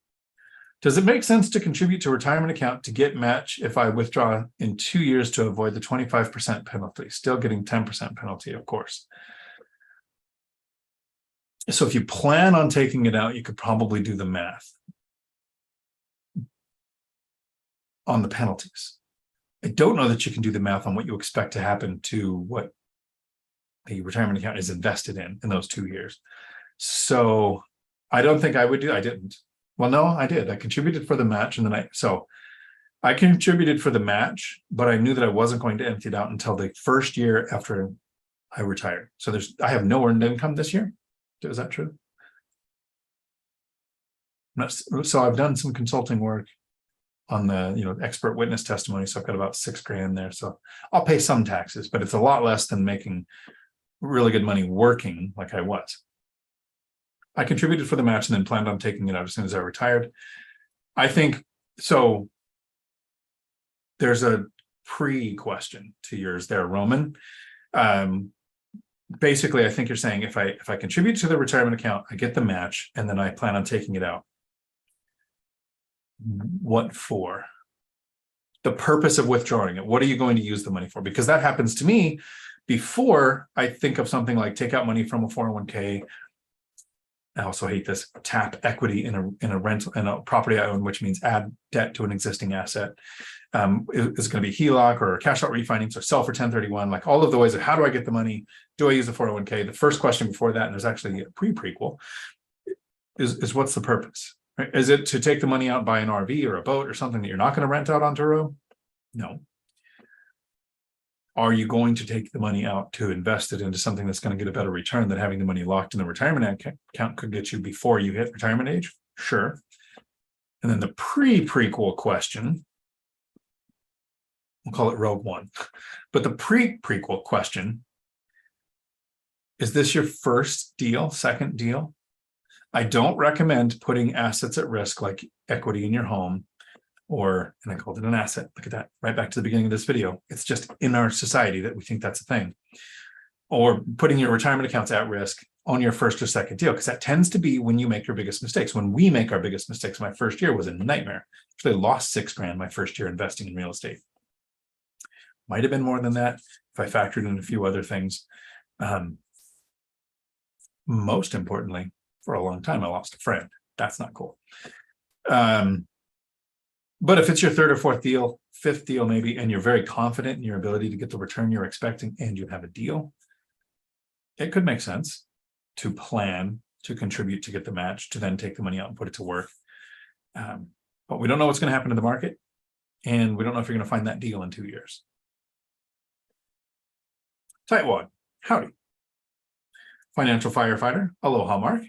Does it make sense to contribute to a retirement account to get match if I withdraw in 2 years to avoid the 25% penalty? Still getting 10% penalty, of course. So if you plan on taking it out, you could probably do the math on the penalties. I don't know that you can do the math on what you expect to happen to what the retirement account is invested in those 2 years. So I don't think I would do. I didn't. Well, no, I did. I contributed for the match, and then I contributed for the match, but I knew that I wasn't going to empty it out until the first year after I retired. So I have no earned income this year. Is that true? So I've done some consulting work on the expert witness testimony. So I've got about $6,000 there. So I'll pay some taxes, but it's a lot less than making really good money working like I was. I contributed for the match and then planned on taking it out as soon as I retired. I think so. There's a pre-question to yours there, Roman. Basically, I think you're saying if I contribute to the retirement account, I get the match, and then I plan on taking it out. What for? The purpose of withdrawing it. What are you going to use the money for? Because that happens to me before I think of something like take out money from a 401k. I also hate this, tap equity in a rental, in a property I own, which means add debt to an existing asset. It's going to be HELOC or cash out refinance or sell for 1031, like all of the ways of how do I get the money? Do I use a 401k? The first question before that, and there's actually a prequel, is what's the purpose? Right? Is it to take the money out and buy an RV or a boat or something that you're not going to rent out on Turo? No. Are you going to take the money out to invest it into something that's going to get a better return than having the money locked in the retirement account could get you before you hit retirement age? Sure. And then the prequel question, we'll call it Rogue One, but the prequel question, is this your first deal, second deal? I don't recommend putting assets at risk like equity in your home, and I called it an asset. Look at that, right back to the beginning of this video. It's just in our society that we think that's a thing. Or putting your retirement accounts at risk on your first or second deal, because that tends to be when you make your biggest mistakes. When we make our biggest mistakes, my first year was a nightmare. Actually, I lost $6,000 my first year investing in real estate. Might have been more than that if I factored in a few other things. Most importantly, for a long time, I lost a friend. That's not cool. But if it's your third or fourth deal, fifth deal maybe, and you're very confident in your ability to get the return you're expecting and you have a deal, it could make sense to plan to contribute to get the match, to then take the money out and put it to work. But we don't know what's going to happen in the market, and we don't know if you're going to find that deal in 2 years. Tightwad, howdy. Financial firefighter, aloha, Mark.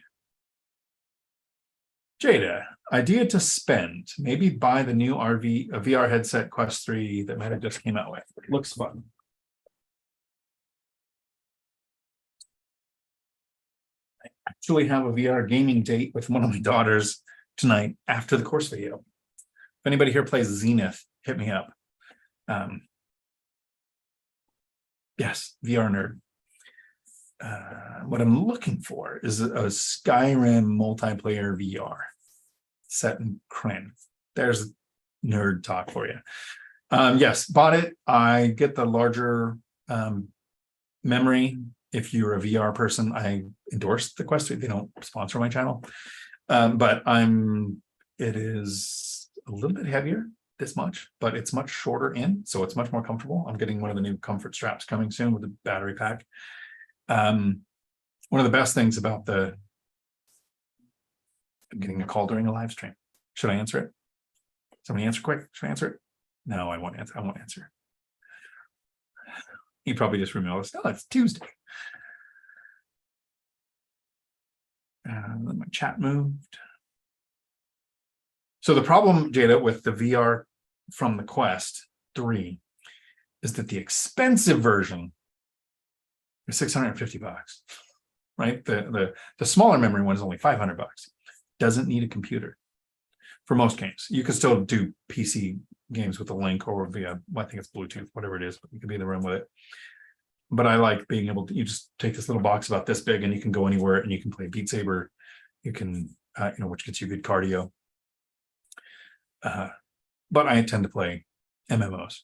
Jada, idea to spend, maybe buy the new a VR headset Quest 3 that Meta just came out with. It looks fun. I actually have a VR gaming date with one of my daughters tonight after the course video. If anybody here plays Zenith, hit me up. Yes, VR nerd. What I'm looking for is a Skyrim multiplayer VR set in Kryn. There's nerd talk for you. Yes, bought it. I get the larger memory. If you're a VR person, I endorse the Quest 3. They don't sponsor my channel. But it is a little bit heavier, this much, but it's much shorter in, so it's much more comfortable. I'm getting one of the new comfort straps coming soon with a battery pack. One of the best things about I'm getting a call during a live stream. Should I answer it? Somebody answer quick. Should I answer it? No, I won't answer. I won't answer. He probably just remembers. No, it's Tuesday. My chat moved. So the problem, Jada, with the VR from the Quest 3 is that the expensive version is $650, right? The smaller memory one is only $500. Doesn't need a computer for most games. You can still do PC games with a link or via, I think it's Bluetooth, whatever it is, but you can be in the room with it. But I like being able to, you just take this little box about this big and you can go anywhere and you can play Beat Saber. You can, which gets you good cardio. But I tend to play MMOs.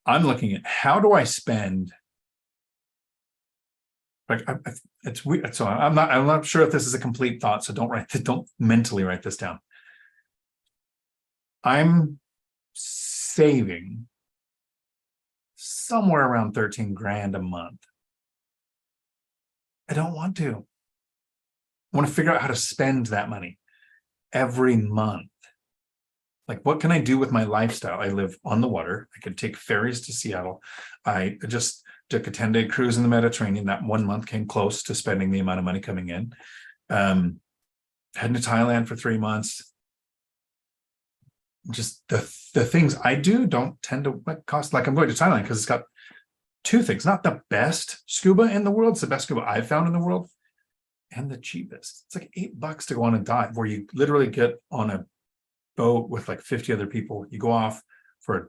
I'm looking at how do I spend, like it's weird. So I'm not sure if this is a complete thought. So don't mentally write this down. I'm saving somewhere around 13 grand a month. I don't want to. I want to figure out how to spend that money every month. Like, what can I do with my lifestyle? I live on the water. I could take ferries to Seattle. I just took a 10-day cruise in the Mediterranean. That 1 month came close to spending the amount of money coming in. Heading to Thailand for 3 months. Just the things I do don't tend to cost, like I'm going to Thailand because it's got two things, not the best scuba in the world. It's the best scuba I've found in the world and the cheapest. It's like $8 to go on a dive where you literally get on a boat with like 50 other people. You go off for a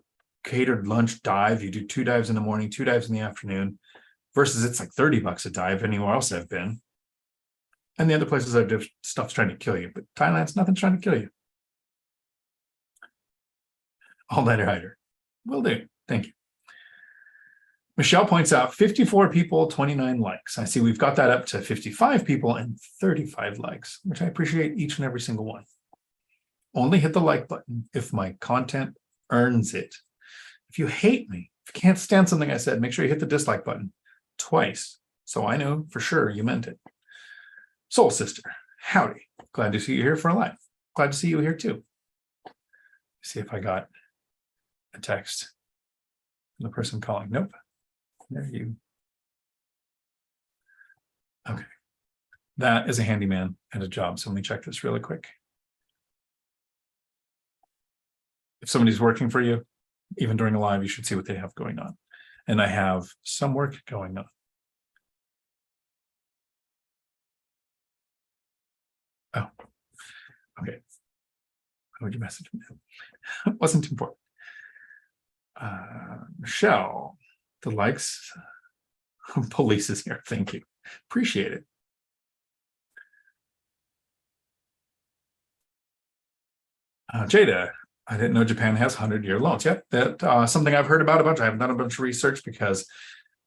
catered lunch dive. You do 2 dives in the morning, 2 dives in the afternoon, versus it's like $30 a dive anywhere else I've been. And the other places I've done, stuff's trying to kill you, but Thailand's nothing's trying to kill you. All nighter hider. Will do. Thank you. Michelle points out 54 people, 29 likes. I see we've got that up to 55 people and 35 likes, which I appreciate each and every single one. Only hit the like button if my content earns it. If you hate me, if you can't stand something I said, make sure you hit the dislike button twice, so I know for sure you meant it. Soul Sister, howdy. Glad to see you here for a live. Glad to see you here too. See if I got a text from the person calling. Nope. There you. Okay. That is a handyman and a job. So let me check this really quick. If somebody's working for you, even during a live, you should see what they have going on. And I have some work going on. Oh, okay. How would you message me? It wasn't important. Michelle, the likes. Police is here. Thank you. Appreciate it. Jada, I didn't know Japan has 100-year loans. Yep, that's something I've heard about a bunch. I haven't done a bunch of research because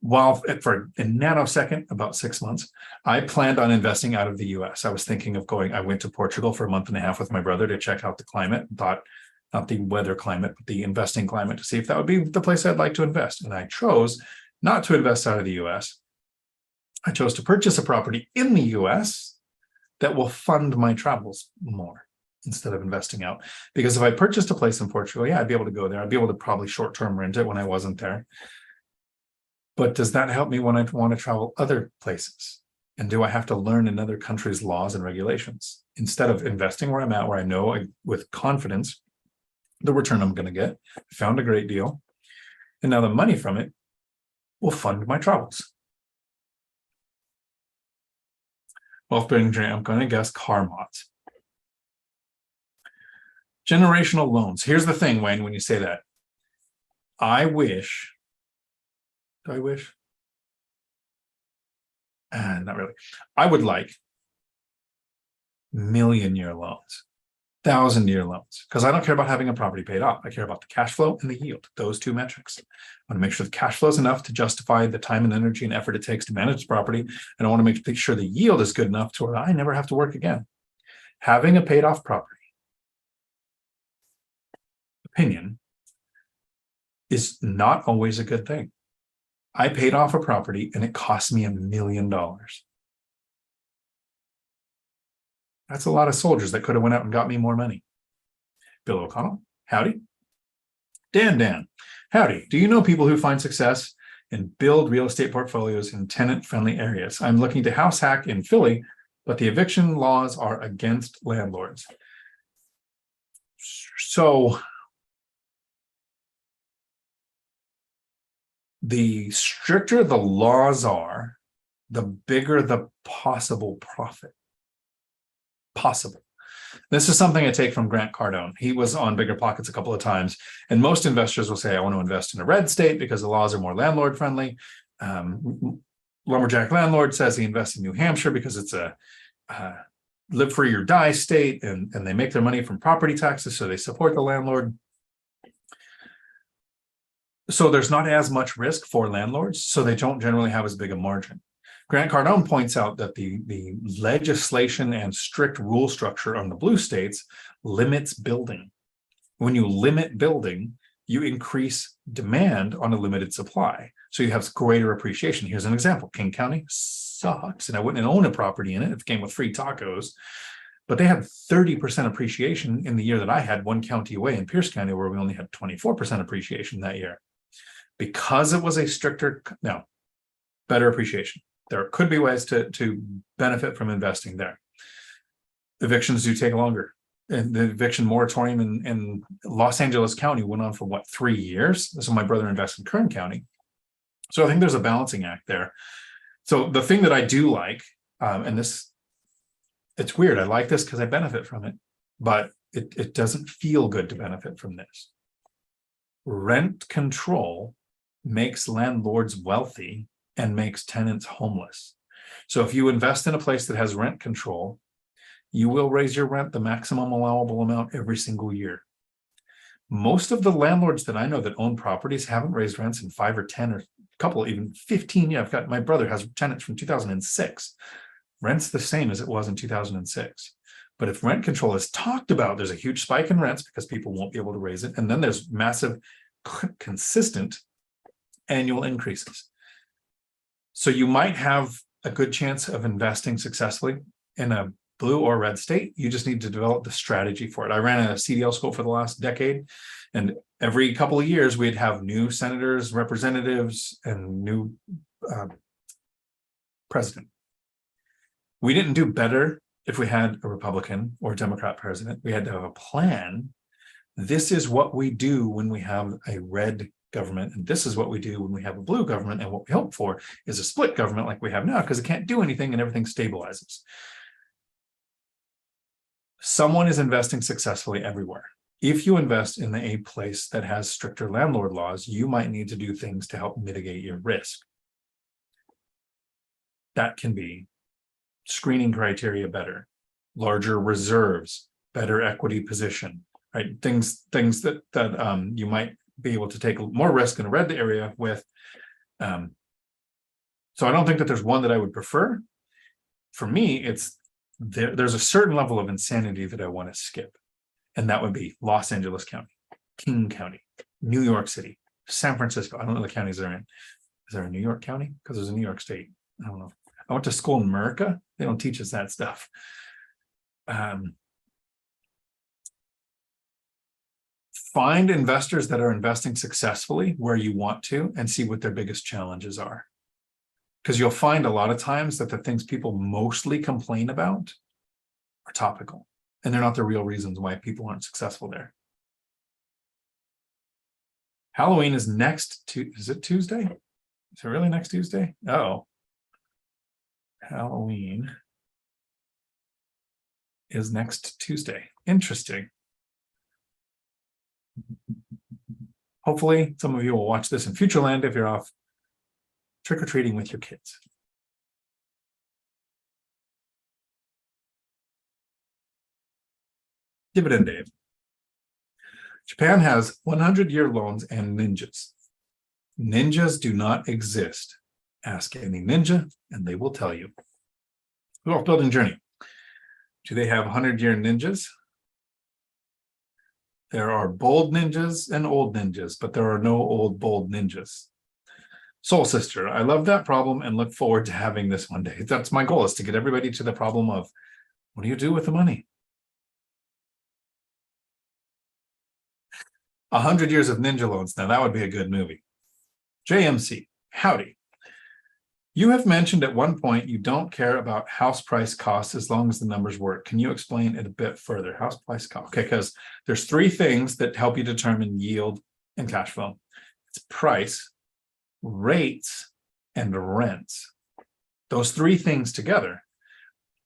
while for a nanosecond, about 6 months, I planned on investing out of the US. I was thinking of going, I went to Portugal for a month and a half with my brother to check out the climate, thought, not the weather climate, but the investing climate, to see if that would be the place I'd like to invest. And I chose not to invest out of the US. I chose to purchase a property in the US that will fund my travels more instead of investing out. Because if I purchased a place in Portugal, yeah, I'd be able to go there. I'd be able to probably short-term rent it when I wasn't there. But does that help me when I want to travel other places? And do I have to learn another country's laws and regulations? Instead of investing where I'm at, where I know with confidence the return I'm going to get, found a great deal. And now the money from it will fund my travels. Wealth building dream, I'm going to guess car mods. Generational loans. Here's the thing, Wayne, when you say that. I wish, do I wish? Not really. I would like million-year loans. 1,000-year loans, because I don't care about having a property paid off. I care about the cash flow and the yield, those two metrics. I want to make sure the cash flow is enough to justify the time and energy and effort it takes to manage the property. And I want to make sure the yield is good enough to where I never have to work again. Having a paid off property, opinion, is not always a good thing. I paid off a property and it cost me $1 million. That's a lot of soldiers that could have went out and got me more money. Bill O'Connell, howdy. Dan, howdy. Do you know people who find success and build real estate portfolios in tenant-friendly areas? I'm looking to house hack in Philly, but the eviction laws are against landlords. So the stricter the laws are, the bigger the possible profit. Possible. This is something I take from Grant Cardone. He was on BiggerPockets a couple of times, and most investors will say, I want to invest in a red state because the laws are more landlord friendly. Lumberjack Landlord says he invests in New Hampshire because it's a live free or die state, and they make their money from property taxes, so they support the landlord. So there's not as much risk for landlords, so they don't generally have as big a margin. Grant Cardone points out that the legislation and strict rule structure on the blue states limits building. When you limit building, you increase demand on a limited supply. So you have greater appreciation. Here's an example. King County sucks, and I wouldn't own a property in it if it came with free tacos. But they had 30% appreciation in the year that I had, one county away in Pierce County, where we only had 24% appreciation that year. Because it was a stricter, better appreciation. There could be ways to benefit from investing there. Evictions do take longer. And the eviction moratorium in Los Angeles County went on for 3 years? So my brother invests in Kern County. So I think there's a balancing act there. So the thing that I do like, and this, it's weird, I like this because I benefit from it, but it doesn't feel good to benefit from this. Rent control makes landlords wealthy and makes tenants homeless. So if you invest in a place that has rent control, you will raise your rent the maximum allowable amount every single year. Most of the landlords that I know that own properties haven't raised rents in 5 or 10 or a couple, even 15 years. My brother has tenants from 2006. Rent's the same as it was in 2006. But if rent control is talked about, there's a huge spike in rents because people won't be able to raise it. And then there's massive, consistent annual increases. So you might have a good chance of investing successfully in a blue or red state. You just need to develop the strategy for it. I ran a CDL school for the last decade, and every couple of years we'd have new senators, representatives, and new president. We didn't do better if we had a Republican or Democrat president. We had to have a plan. This is what we do when we have a red government, and this is what we do when we have a blue government, and what we hope for is a split government like we have now, because it can't do anything and everything stabilizes. Someone is investing successfully everywhere. If you invest in a place that has stricter landlord laws, you might need to do things to help mitigate your risk. That can be screening criteria better, larger reserves, better equity position, right? Things that you might be able to take more risk in a red area with. So I don't think that there's one that I would prefer. For me, it's there's a certain level of insanity that I want to skip. And that would be Los Angeles County, King County, New York City, San Francisco. I don't know the counties they're in. Is there a New York County? Because there's a New York State. I don't know. I went to school in America. They don't teach us that stuff. Find investors that are investing successfully where you want to and see what their biggest challenges are. Because you'll find a lot of times that the things people mostly complain about are topical, and they're not the real reasons why people aren't successful there. Halloween is is it Tuesday? Is it really next Tuesday? Oh. Halloween is next Tuesday. Interesting. Hopefully, some of you will watch this in Futureland if you're off trick-or-treating with your kids. Dividend Dave. Japan has 100-year loans and ninjas. Ninjas do not exist. Ask any ninja and they will tell you. Wealth building journey. Do they have 100-year ninjas? There are bold ninjas and old ninjas, but there are no old, bold ninjas. Soul Sister, I love that problem and look forward to having this one day. That's my goal, is to get everybody to the problem of, what do you do with the money? 100 Years of Ninja Loans. Now, that would be a good movie. JMC, howdy. You have mentioned at one point you don't care about house price costs as long as the numbers work. Can you explain it a bit further? House price cost. Okay, because there's three things that help you determine yield and cash flow. It's price, rates, and rents. Those three things together.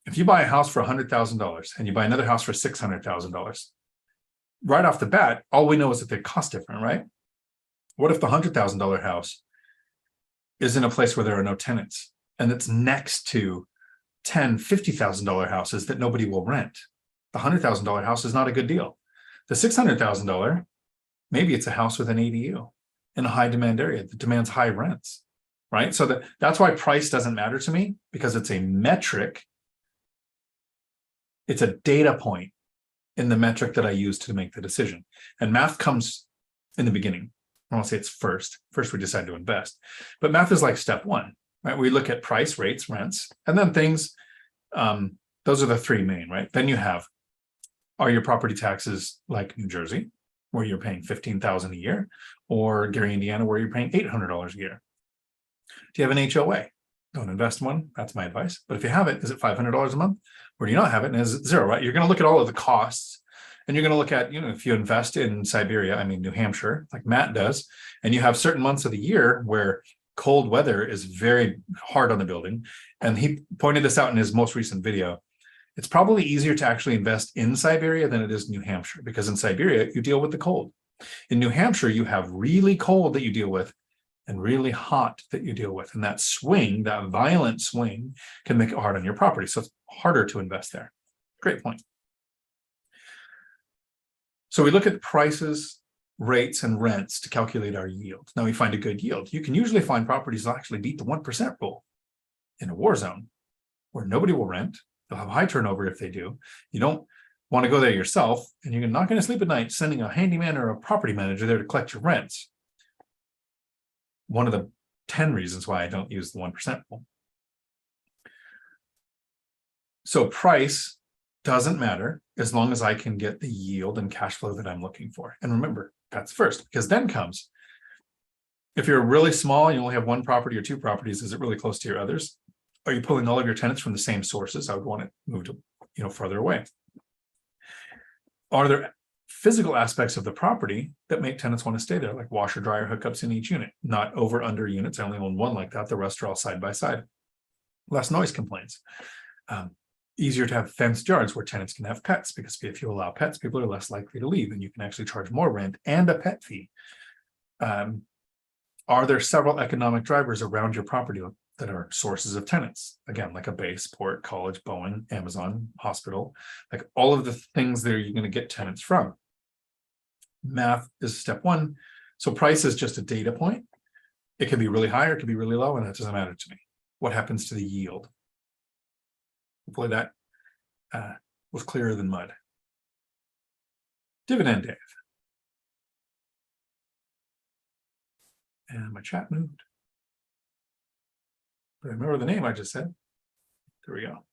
If you buy a house for $100,000 and you buy another house for $600,000, right off the bat, all we know is that they cost different, right? What if the $100,000 house is in a place where there are no tenants and it's next to $10,000, $50,000 houses that nobody will rent? The $100,000 house is not a good deal. The $600,000, maybe it's a house with an ADU in a high demand area that demands high rents, right? So that's why price doesn't matter to me, because it's a metric. It's a data point in the metric that I use to make the decision. And math comes in the beginning. I won't say it's first. First, we decide to invest. But math is like step one, right? We look at price, rates, rents, and then things. Those are the three main, right? Then you have, are your property taxes like New Jersey, where you're paying $15,000 a year, or Gary, Indiana, where you're paying $800 a year? Do you have an HOA? Don't invest in one. That's my advice. But if you have it, is it $500 a month? Or do you not have it and is it zero, right? You're going to look at all of the costs, and you're going to look at, if you invest in Siberia, New Hampshire, like Matt does, and you have certain months of the year where cold weather is very hard on the building. And he pointed this out in his most recent video. It's probably easier to actually invest in Siberia than it is New Hampshire, because in Siberia, you deal with the cold. In New Hampshire, you have really cold that you deal with and really hot that you deal with. And that swing, that violent swing, can make it hard on your property. So it's harder to invest there. Great point. So we look at prices, rates, and rents to calculate our yield. Now we find a good yield. You can usually find properties that actually beat the 1% rule in a war zone where nobody will rent. They'll have high turnover if they do. You don't want to go there yourself, and you're not going to sleep at night sending a handyman or a property manager there to collect your rents. One of the 10 reasons why I don't use the 1% rule. So price doesn't matter as long as I can get the yield and cash flow that I'm looking for. And remember, that's first, because then comes, if you're really small, you only have one property or two properties, is it really close to your others? Are you pulling all of your tenants from the same sources? I would want to move to, further away. Are there physical aspects of the property that make tenants want to stay there, like washer, dryer hookups in each unit, not over under units? I only own one like that. The rest are all side by side. Less noise complaints. Easier to have fenced yards where tenants can have pets, because if you allow pets, people are less likely to leave, and you can actually charge more rent and a pet fee. Are there several economic drivers around your property that are sources of tenants? Again, like a base, port, college, Boeing, Amazon, hospital, like all of the things that you're going to get tenants from. Math is step one. So price is just a data point. It can be really high or it can be really low, and that doesn't matter to me. What happens to the yield? Hopefully that was clearer than mud. Dividend Dave. And my chat moved. But I remember the name I just said. There we go.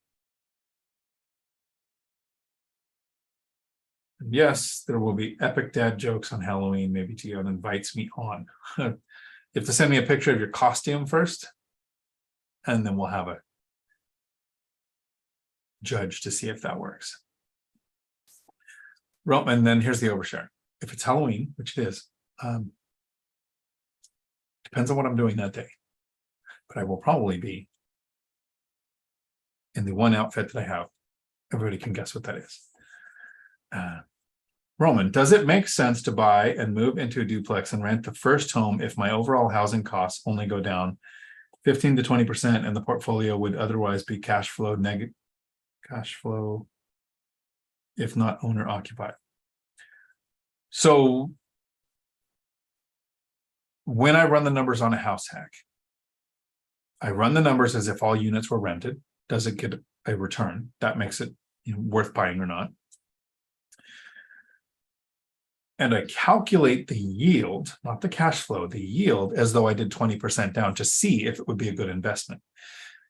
And yes, there will be epic dad jokes on Halloween. Maybe Dion invites me on. You have to send me a picture of your costume first, and then we'll have a judge to see if that works. And then here's the overshare. If it's Halloween, which it is, depends on what I'm doing that day. But I will probably be in the one outfit that I have. Everybody can guess what that is. Roman, does it make sense to buy and move into a duplex and rent the first home if my overall housing costs only go down 15 to 20% and the portfolio would otherwise be cash flow if not owner occupied. So when I run the numbers on a house hack, I run the numbers as if all units were rented. Does it get a return? That makes it worth buying or not. And I calculate the yield, not the cash flow, the yield, as though I did 20% down to see if it would be a good investment.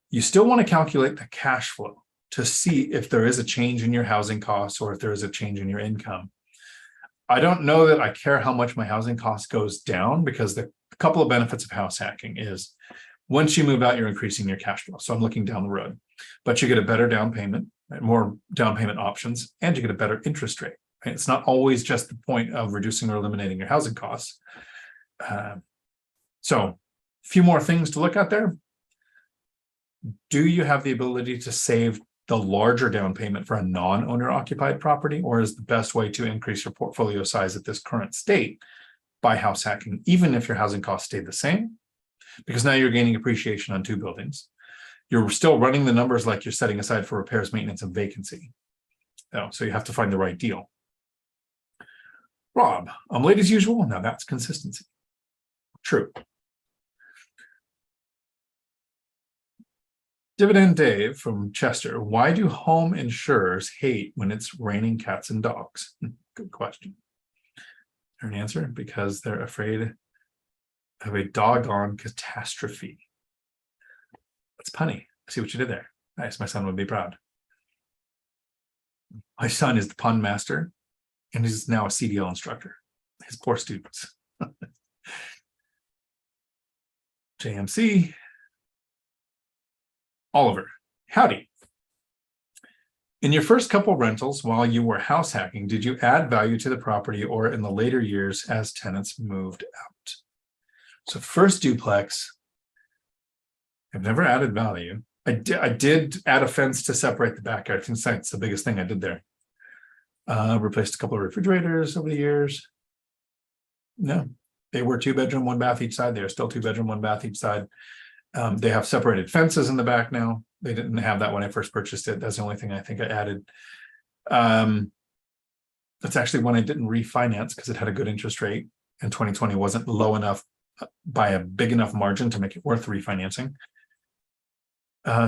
You still want to calculate the cash flow to see if there is a change in your housing costs or if there is a change in your income. I don't know that I care how much my housing cost goes down, because the couple of benefits of house hacking is once you move out, you're increasing your cash flow. So I'm looking down the road, but you get a better down payment, more down payment options, and you get a better interest rate. Right? It's not always just the point of reducing or eliminating your housing costs. So a few more things to look at there. Do you have the ability to save the larger down payment for a non-owner occupied property, or is the best way to increase your portfolio size at this current state by house hacking, even if your housing costs stay the same? Because now you're gaining appreciation on two buildings. You're still running the numbers like you're setting aside for repairs, maintenance, and vacancy. So you have to find the right deal. Rob, I'm late as usual. Now that's consistency. True. Dividend Dave from Chester. Why do home insurers hate when it's raining cats and dogs? Good question. An answer: because they're afraid of a doggone catastrophe. That's punny. I see what you did there. Nice. My son would be proud. My son is the pun master, and he's now a CDL instructor. His poor students. JMC. Oliver, howdy. In your first couple rentals while you were house hacking, did you add value to the property, or in the later years as tenants moved out? So first duplex, I've never added value. I did add a fence to separate the backyard. I think that's the biggest thing I did there. Replaced a couple of refrigerators over the years. No, they were 2-bedroom, 1-bath each side. They are still 2-bedroom, 1-bath each side. They have separated fences in the back now. They didn't have that when I first purchased it. That's the only thing I think I added. That's actually one I didn't refinance because it had a good interest rate, and 2020 wasn't low enough by a big enough margin to make it worth refinancing.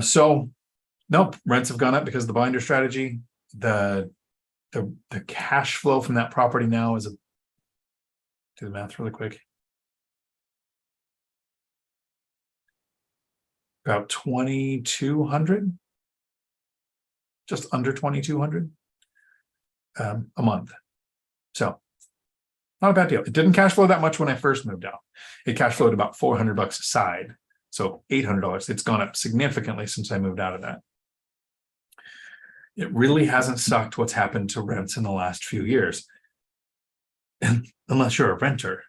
So nope, rents have gone up because of the binder strategy. The cash flow from that property now is do the math really quick. About 2,200, just under 2,200 a month. So not a bad deal. It didn't cash flow that much when I first moved out. It cash flowed about $400 a side. So $800. It's gone up significantly since I moved out of that. It really hasn't sucked what's happened to rents in the last few years. And unless you're a renter.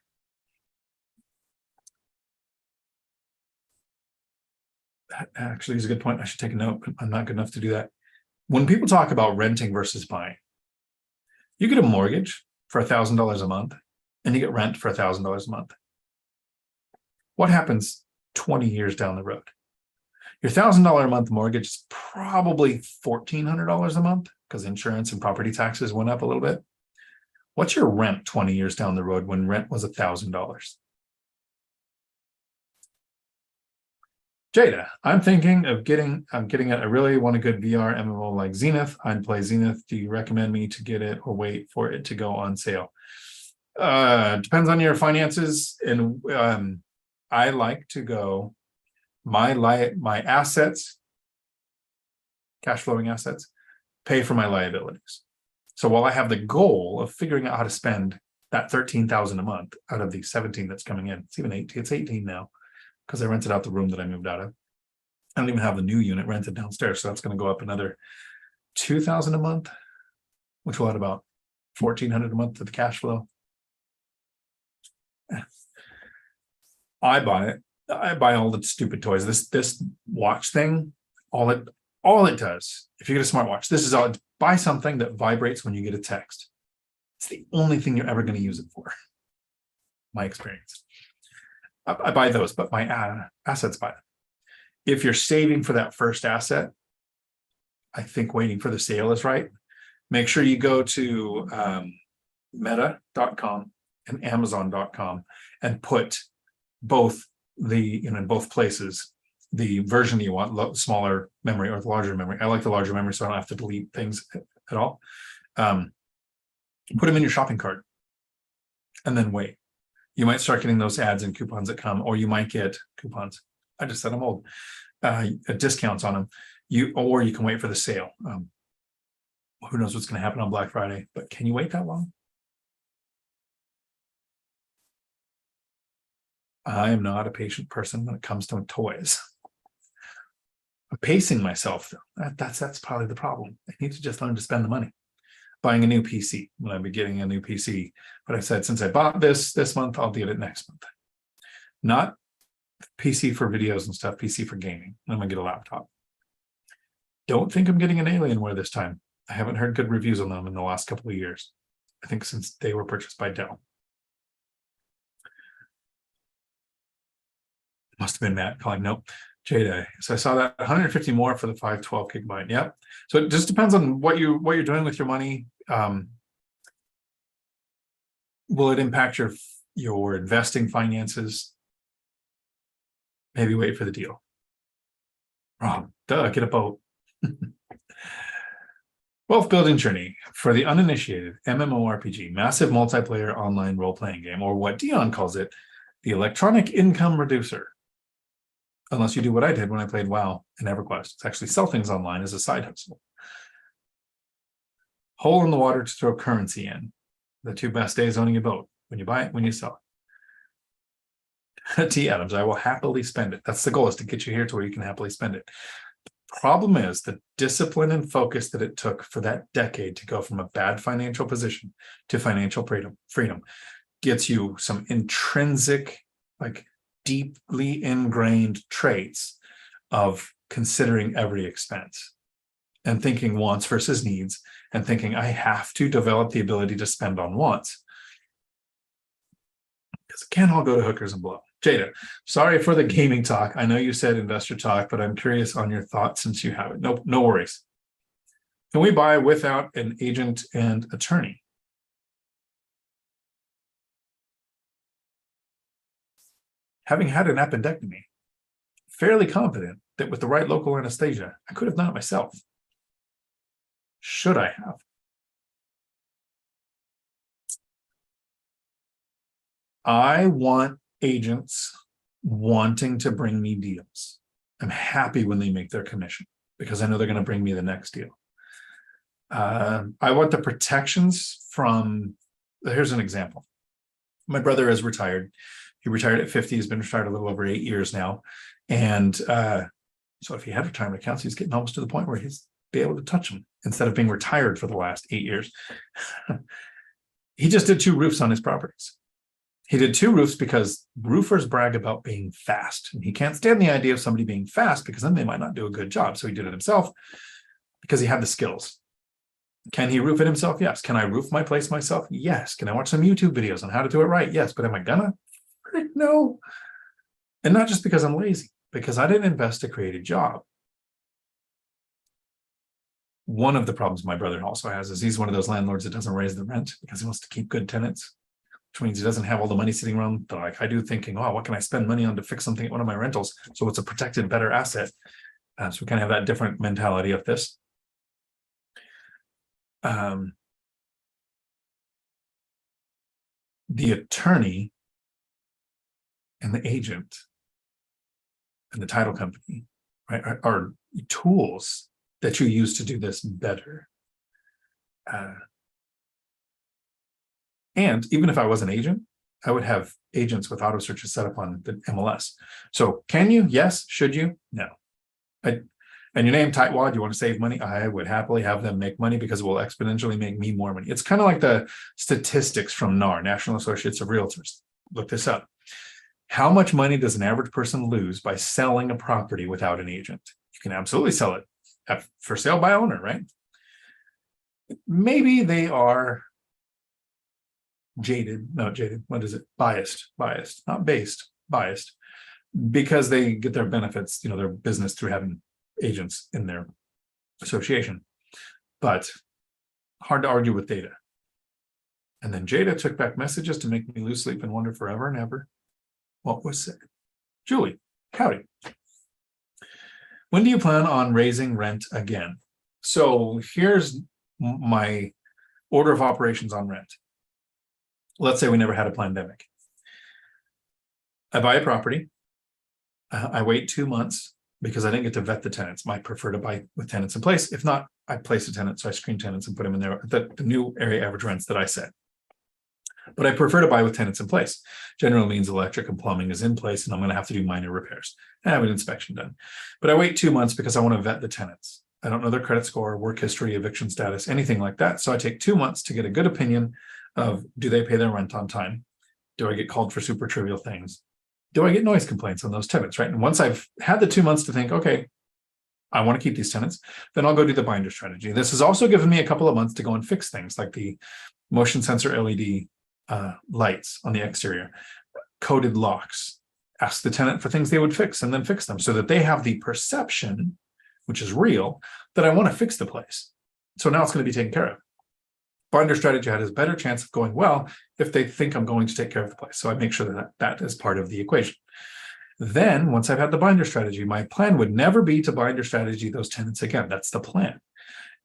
That actually is a good point. I should take a note, but I'm not good enough to do that. When people talk about renting versus buying, you get a mortgage for $1,000 a month and you get rent for $1,000 a month. What happens 20 years down the road? Your $1,000 a month mortgage is probably $1,400 a month because insurance and property taxes went up a little bit. What's your rent 20 years down the road when rent was $1,000? Jada, I'm thinking of getting it. I really want a good VR MMO like Zenith. I'd play Zenith. Do you recommend me to get it or wait for it to go on sale? Depends on your finances. And I like to go, my assets, cash flowing assets, pay for my liabilities. So while I have the goal of figuring out how to spend that $13,000 a month out of the 17 that's coming in, it's even 18, it's 18 now, because I rented out the room that I moved out of. I don't even have the new unit rented downstairs, so that's going to go up another $2,000 a month, which will add about $1,400 a month to the cash flow. I buy all the stupid toys. This watch thing, all it does, if you get a smartwatch, this is all. Buy something that vibrates when you get a text. It's the only thing you're ever going to use it for. My experience. I buy those, but my assets buy them. If you're saving for that first asset, I think waiting for the sale is right. make sure you go to meta.com and amazon.com and put both in both places, the version you want, smaller memory or the larger memory. I like the larger memory, so I don't have to delete things at all. Put them in your shopping cart and then wait. You might start getting those ads and coupons that come, or you might get coupons. I just said I'm old. Discounts on them. Or you can wait for the sale. Who knows what's going to happen on Black Friday, but can you wait that long? I am not a patient person when it comes to toys. I'm pacing myself, though. That's probably the problem. I need to just learn to spend the money. Buying a new PC when I'll be getting a new PC. But I said, since I bought this month, I'll get it next month. Not PC for videos and stuff, PC for gaming. I'm going to get a laptop. Don't think I'm getting an Alienware this time. I haven't heard good reviews on them in the last couple of years. I think since they were purchased by Dell. Must have been Matt calling. Nope. Jada. So I saw that 150 more for the 512 gigabyte. Yep. So it just depends on what you're doing with your money. Will it impact your investing finances? Maybe wait for the deal. Oh, duh, get a boat. Wealth building journey for the uninitiated MMORPG, massive multiplayer online role-playing game, or what Dion calls it, the electronic income reducer. Unless you do what I did when I played WoW and EverQuest. It's actually sell things online as a side hustle. Hole in the water to throw currency in. The two best days owning a boat. When you buy it, when you sell it. T. Adams, I will happily spend it. That's the goal, is to get you here to where you can happily spend it. The problem is the discipline and focus that it took for that decade to go from a bad financial position to financial freedom gets you some intrinsic, like deeply ingrained traits of considering every expense and thinking wants versus needs and thinking I have to develop the ability to spend on wants. Because it can't all go to hookers and blow. Jada, sorry for the gaming talk. I know you said investor talk, but I'm curious on your thoughts since you have it. No worries. Can we buy without an agent and attorney? Having had an appendectomy, fairly confident that with the right local anesthesia, I could have done it myself. Should I have? I want agents wanting to bring me deals. I'm happy when they make their commission because I know they're going to bring me the next deal. I want the protections from, here's an example. My brother is retired. He retired at 50. He's been retired a little over 8 years now. And so if he had retirement accounts, he's getting almost to the point where he's be able to touch them instead of being retired for the last 8 years. He just did 2 roofs on his properties. He did 2 roofs because roofers brag about being fast. And he can't stand the idea of somebody being fast because then they might not do a good job. So he did it himself because he had the skills. Can he roof it himself? Yes. Can I roof my place myself? Yes. Can I watch some YouTube videos on how to do it right? Yes. But am I gonna? No. And not just because I'm lazy, because I didn't invest to create a job. One of the problems my brother also has is he's one of those landlords that doesn't raise the rent because he wants to keep good tenants, which means he doesn't have all the money sitting around like I do thinking, oh, what can I spend money on to fix something at one of my rentals? So it's a protected, better asset. So we kind of have that different mentality of this. The attorney and the agent and the title company, right, are tools that you use to do this better. And even if I was an agent, I would have agents with auto searches set up on the MLS. So can you? Yes. Should you? No. And your name, Tightwad, you want to save money? I would happily have them make money because it will exponentially make me more money. It's kind of like the statistics from NAR, National Associates of Realtors. Look this up. How much money does an average person lose by selling a property without an agent? You can absolutely sell it for sale by owner, right? Maybe they are what is it? Biased, not based, biased, because they get their benefits, their business through having agents in their association. But Hard to argue with data. And then Jada took back messages to make me lose sleep and wonder forever and ever what was said. Julie, howdy. When do you plan on raising rent again? So here's my order of operations on rent. Let's say we never had a pandemic. I buy a property. I wait 2 months because I didn't get to vet the tenants. I prefer to buy with tenants in place. If not, I place a tenant. So I screen tenants and put them in there, the new area average rents that I set. But I prefer to buy with tenants in place. Generally means electric and plumbing is in place and I'm going to have to do minor repairs and have an inspection done. But I wait 2 months because I want to vet the tenants. I don't know their credit score, work history, eviction status, anything like that. So I take 2 months to get a good opinion of, do they pay their rent on time? Do I get called for super trivial things? Do I get noise complaints on those tenants, right? And once I've had the 2 months to think, okay, I want to keep these tenants, then I'll go do the binder strategy. This has also given me a couple of months to go and fix things like the motion sensor LED lights on the exterior, coded locks, ask the tenant for things they would fix and then fix them so that they have the perception, which is real, that I want to fix the place. So now it's going to be taken care of. Binder strategy has a better chance of going well if they think I'm going to take care of the place. So I make sure that that is part of the equation. Then once I've had the binder strategy, my plan would never be to binder strategy those tenants again. That's the plan.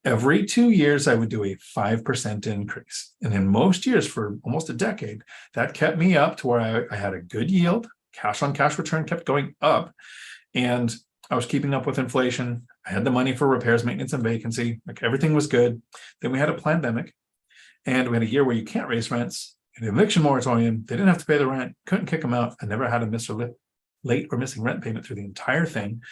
Every 2 years, I would do a 5% increase. And in most years for almost a decade, that kept me up to where I had a good yield. Cash on cash return kept going up. And I was keeping up with inflation. I had the money for repairs, maintenance, and vacancy. Like everything was good. Then we had a pandemic. And we had a year where you can't raise rents, an eviction moratorium. They didn't have to pay the rent, couldn't kick them out. I never had a late or missing rent payment through the entire thing.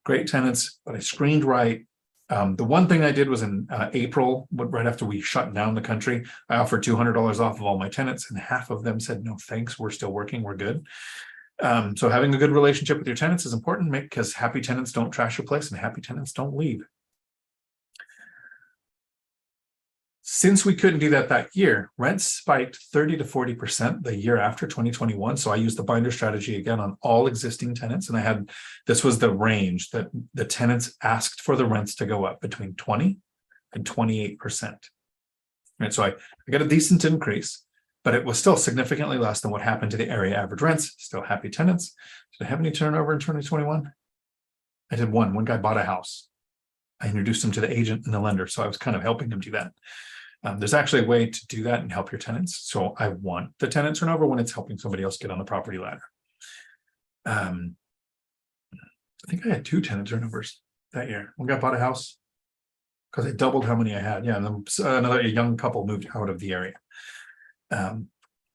Great tenants, but I screened right. The one thing I did was in April, right after we shut down the country, I offered $200 off of all my tenants, and half of them said, no, thanks, we're still working, we're good. So having a good relationship with your tenants is important because happy tenants don't trash your place and happy tenants don't leave. Since we couldn't do that year, rents spiked 30 to 40% the year after 2021. So I used the binder strategy again on all existing tenants. And this was the range that the tenants asked for the rents to go up between 20 and 28%. Right. So I got a decent increase, but it was still significantly less than what happened to the area average rents. Still happy tenants. Did I have any turnover in 2021? I did one. One guy bought a house. I introduced him to the agent and the lender. So I was kind of helping him do that. There's actually a way to do that and help your tenants. So I want the tenant turnover when it's helping somebody else get on the property ladder. I think I had 2 tenant turnovers that year. One guy bought a house because I doubled how many I had. Yeah, and then another young couple moved out of the area,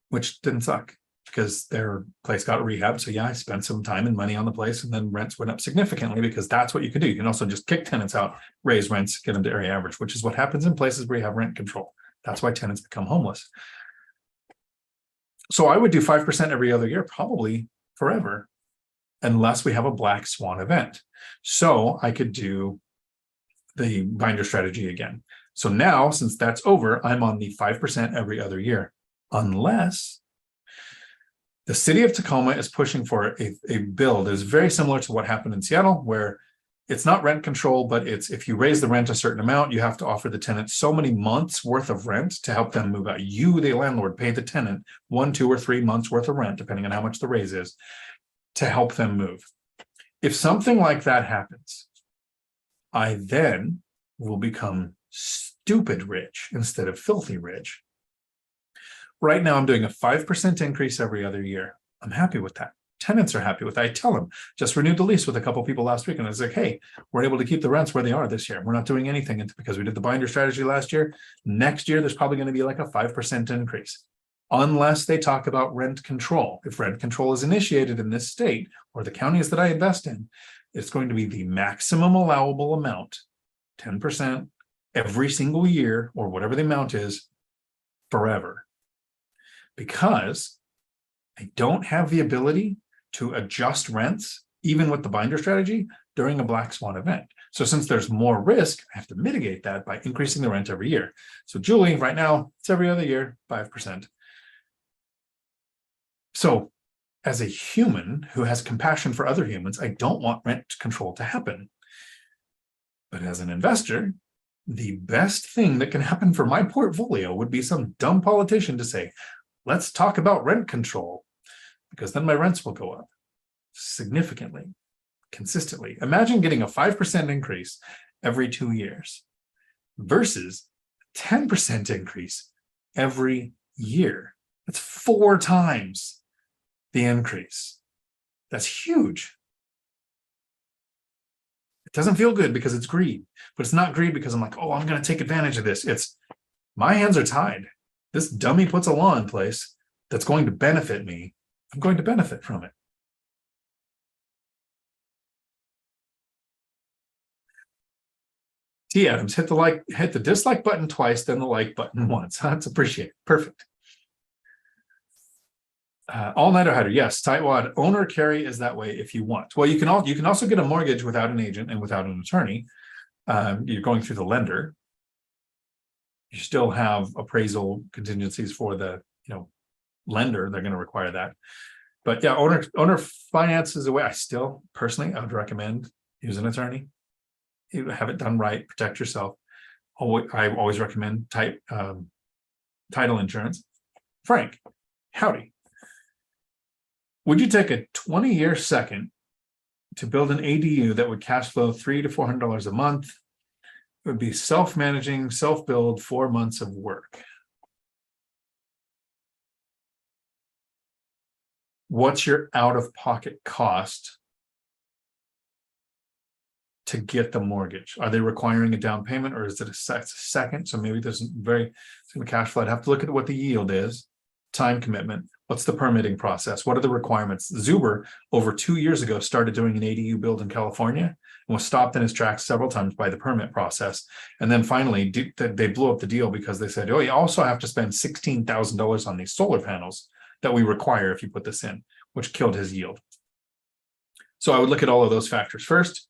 which didn't suck because their place got rehabbed. So yeah, I spent some time and money on the place, and then rents went up significantly because that's what you can do. You can also just kick tenants out, raise rents, get them to area average, which is what happens in places where you have rent control. That's why tenants become homeless. So I would do 5% every other year, probably forever, unless we have a black swan event. So I could do the binder strategy again. So now, since that's over, I'm on the 5% every other year, unless the city of Tacoma is pushing for a bill that is very similar to what happened in Seattle, where it's not rent control, but it's if you raise the rent a certain amount, you have to offer the tenant so many months worth of rent to help them move out. You, the landlord, pay the tenant 1, 2, or 3 months worth of rent, depending on how much the raise is, to help them move. If something like that happens, I then will become stupid rich instead of filthy rich. Right now, I'm doing a 5% increase every other year. I'm happy with that. Tenants are happy with that. I tell them, just renewed the lease with a couple of people last week, and I was like, hey, we're able to keep the rents where they are this year. We're not doing anything because we did the binder strategy last year. Next year, there's probably going to be like a 5% increase, unless they talk about rent control. If rent control is initiated in this state or the counties that I invest in, it's going to be the maximum allowable amount, 10% every single year, or whatever the amount is, forever. Because I don't have the ability to adjust rents, even with the binder strategy, during a black swan event. So since there's more risk, I have to mitigate that by increasing the rent every year. So Julie, right now, it's every other year, 5%. So as a human who has compassion for other humans, I don't want rent control to happen. But as an investor, the best thing that can happen for my portfolio would be some dumb politician to say, let's talk about rent control, because then my rents will go up significantly, consistently. Imagine getting a 5% increase every 2 years versus 10% increase every year. That's 4 times the increase. That's huge. It doesn't feel good because it's greed, but it's not greed because I'm like, oh, I'm going to take advantage of this. It's my hands are tied. This dummy puts a law in place that's going to benefit me. I'm going to benefit from it. T. Adams, hit the dislike button twice, then the like button once. That's appreciated. Perfect. All-nighter hider, yes. Tightwad owner carry is that way if you want. Well, you can also get a mortgage without an agent and without an attorney. You're going through the lender. You still have appraisal contingencies for the lender. They're going to require that. But yeah, owner finance is a way. I would recommend use an attorney. You have it done right. Protect yourself. I always recommend title insurance. Frank, howdy. Would you take a 20-year second to build an ADU that would cash flow $300 to $400 a month? It would be self-managing, self-build, 4 months of work. What's your out-of-pocket cost to get the mortgage? Are they requiring a down payment, or is it a second? So maybe there's it's going to cash flow. I'd have to look at what the yield is, time commitment. What's the permitting process? What are the requirements? Zuber, over 2 years ago, started doing an ADU build in California and was stopped in his tracks several times by the permit process. And then finally, they blew up the deal because they said, oh, you also have to spend $16,000 on these solar panels that we require if you put this in, which killed his yield. So I would look at all of those factors. First,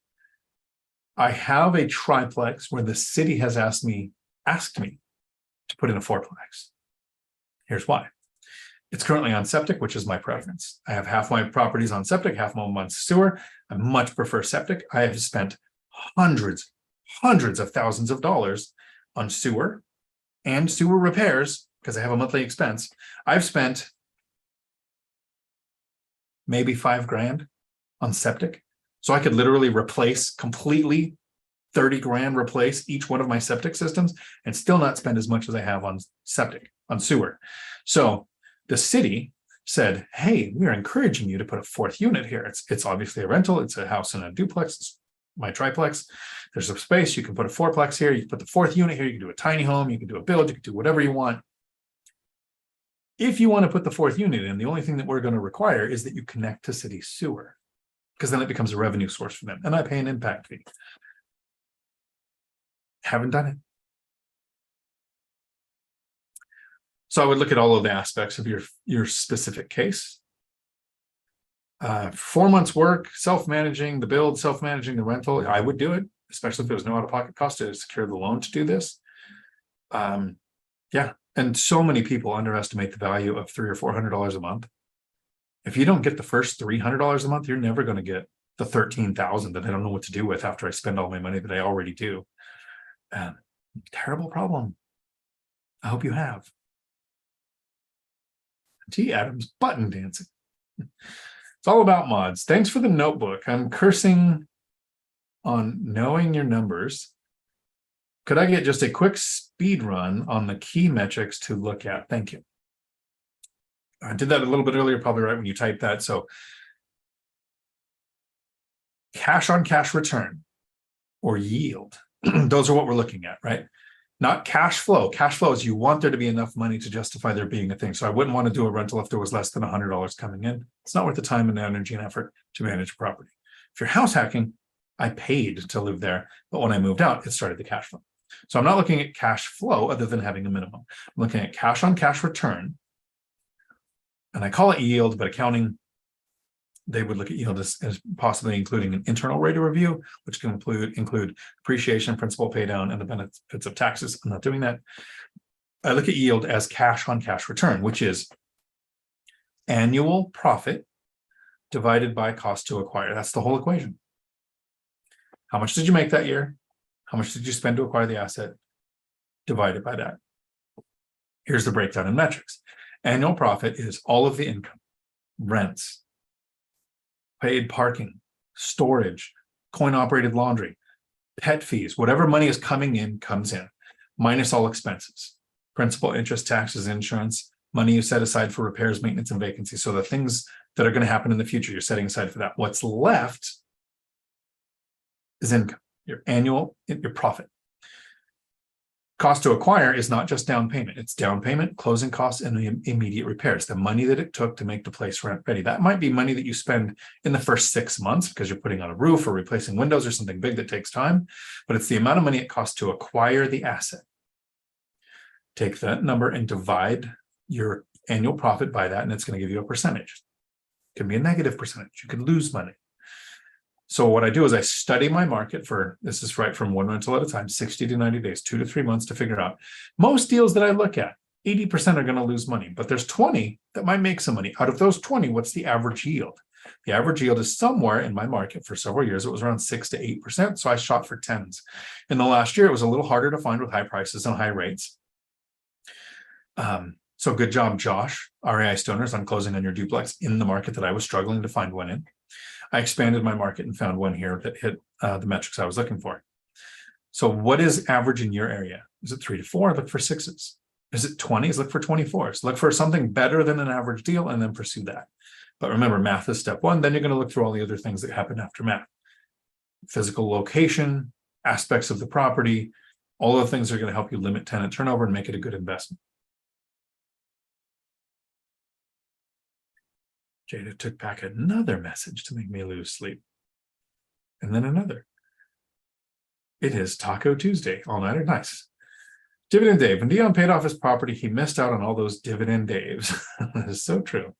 I have a triplex where the city has asked me to put in a fourplex. Here's why. It's currently on septic, which is my preference. I have half my properties on septic, half my on sewer. I much prefer septic. I have spent hundreds of thousands of dollars on sewer and sewer repairs because I have a monthly expense. I've spent maybe $5,000 on septic. So I could literally replace completely 30 grand, replace each one of my septic systems and still not spend as much as I have on septic, on sewer. So the city said, hey, we're encouraging you to put a 4th unit here. It's obviously a rental. It's a house and a duplex. It's my triplex. There's a space. You can put a 4-plex here. You can put the 4th unit here. You can do a tiny home. You can do a build. You can do whatever you want. If you want to put the 4th unit in, the only thing that we're going to require is that you connect to city sewer, because then it becomes a revenue source for them. And I pay an impact fee. Haven't done it. So I would look at all of the aspects of your specific case. 4 months work, self-managing the build, self-managing the rental. I would do it, especially if there was no out-of-pocket cost to secure the loan to do this. Yeah, and so many people underestimate the value of $300 or $400 a month. If you don't get the first $300 a month, you're never going to get the $13,000 that I don't know what to do with after I spend all my money that I already do. Terrible problem. I hope you have. T. Adams, button dancing. It's all about mods. Thanks for the notebook. I'm cursing on knowing your numbers. Could I get just a quick speed run on the key metrics to look at? Thank you. I did that a little bit earlier, probably right when you typed that. So cash on cash return or yield. Those are what we're looking at, right? Not cash flow. Cash flow is you want there to be enough money to justify there being a thing. So I wouldn't want to do a rental if there was less than $100 coming in. It's not worth the time and energy and effort to manage a property. If you're house hacking, I paid to live there, but when I moved out, it started the cash flow. So I'm not looking at cash flow other than having a minimum. I'm looking at cash on cash return, and I call it yield, but accounting, they would look at yield as possibly including an internal rate of review, which can include appreciation, principal pay down, and the benefits of taxes. I'm not doing that. I look at yield as cash on cash return, which is annual profit divided by cost to acquire. That's the whole equation. How much did you make that year? How much did you spend to acquire the asset? Divided by that. Here's the breakdown in metrics. Annual profit is all of the income, rents, paid parking, storage, coin-operated laundry, pet fees, whatever money is coming in, comes in, minus all expenses, principal, interest, taxes, insurance, money you set aside for repairs, maintenance, and vacancies. So the things that are going to happen in the future, you're setting aside for that. What's left is income, your annual, your profit. Cost to acquire is not just down payment. It's down payment, closing costs, and the immediate repairs, the money that it took to make the place rent ready. That might be money that you spend in the first 6 months because you're putting on a roof or replacing windows or something big that takes time, but it's the amount of money it costs to acquire the asset. Take that number and divide your annual profit by that, and it's going to give you a percentage. It can be a negative percentage. You could lose money. So what I do is I study my market for, this is right from one rental at a time, 60 to 90 days, 2 to 3 months to figure out. Most deals that I look at, 80% are going to lose money, but there's 20 that might make some money. Out of those 20, what's the average yield? The average yield is somewhere in my market for several years. It was around 6 to 8%. So I shot for 10s. In the last year, it was a little harder to find with high prices and high rates. So good job, Josh, REI Stoners, on closing on your duplex in the market that I was struggling to find one in. I expanded my market and found one here that hit the metrics I was looking for. So what is average in your area? Is it 3 to 4? Look for 6s. Is it 20s? Look for 24s. Look for something better than an average deal and then pursue that. But remember, math is step one. Then you're going to look through all the other things that happen after math. Physical location, aspects of the property, all of the things that are going to help you limit tenant turnover and make it a good investment. Jada took back another message to make me lose sleep. And then another. It is Taco Tuesday. All-nighter. Nice. Dividend Dave. When Dion paid off his property, he missed out on all those dividend Daves. That is so true.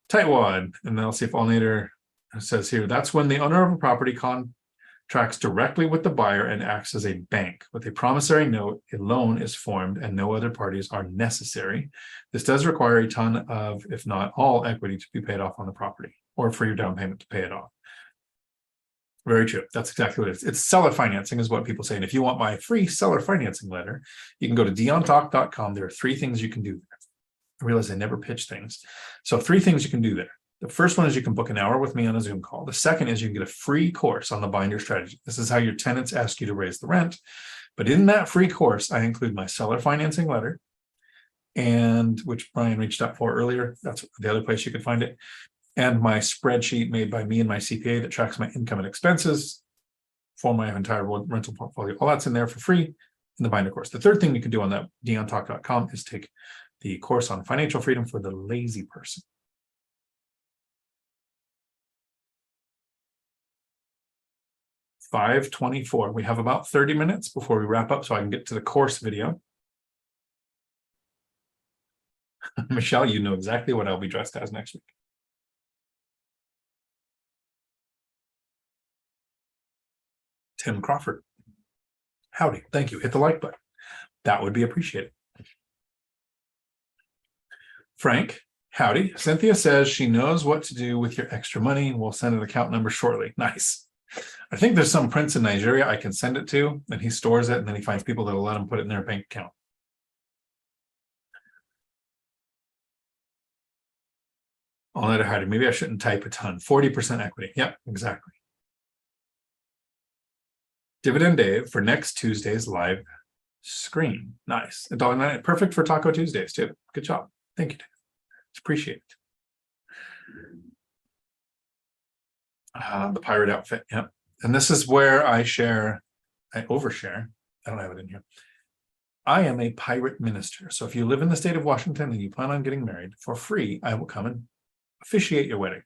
Tightwad. And then I'll see if all-nighter says here, that's when the owner of a property contracts directly with the buyer and acts as a bank. With a promissory note, a loan is formed and no other parties are necessary. This does require a ton of, if not all, equity to be paid off on the property or for your down payment to pay it off. Very true. That's exactly what it is. It's seller financing is what people say. And if you want my free seller financing letter, you can go to DionTalk.com. There are 3 things you can do there. I realize I never pitch things. So 3 things you can do there. The first one is you can book an hour with me on a Zoom call. The second is you can get a free course on the binder strategy. This is how your tenants ask you to raise the rent. But in that free course, I include my seller financing letter, and which Brian reached out for earlier. That's the other place you can find it. And my spreadsheet made by me and my CPA that tracks my income and expenses for my entire rental portfolio. All that's in there for free in the binder course. The third thing you can do on that DionTalk.com is take the course on financial freedom for the lazy person. 5:24. We have about 30 minutes before we wrap up so I can get to the course video. Michelle, you know exactly what I'll be dressed as next week. Tim Crawford. Howdy. Thank you. Hit the like button. That would be appreciated. Frank. Howdy. Cynthia says she knows what to do with your extra money and will send an account number shortly. Nice. I think there's some prince in Nigeria I can send it to, and he stores it, and then he finds people that will let him put it in their bank account. I'll let it hide. Maybe I shouldn't type a ton. 40% equity. Yep, exactly. Dividend Dave for next Tuesday's live screen. Nice. $1.98. Perfect for Taco Tuesdays, too. Good job. Thank you, Dave. It's appreciated. The pirate outfit. Yep. And this is where I overshare. I don't have it in here. I am a pirate minister. So if you live in the state of Washington and you plan on getting married for free, I will come and officiate your wedding.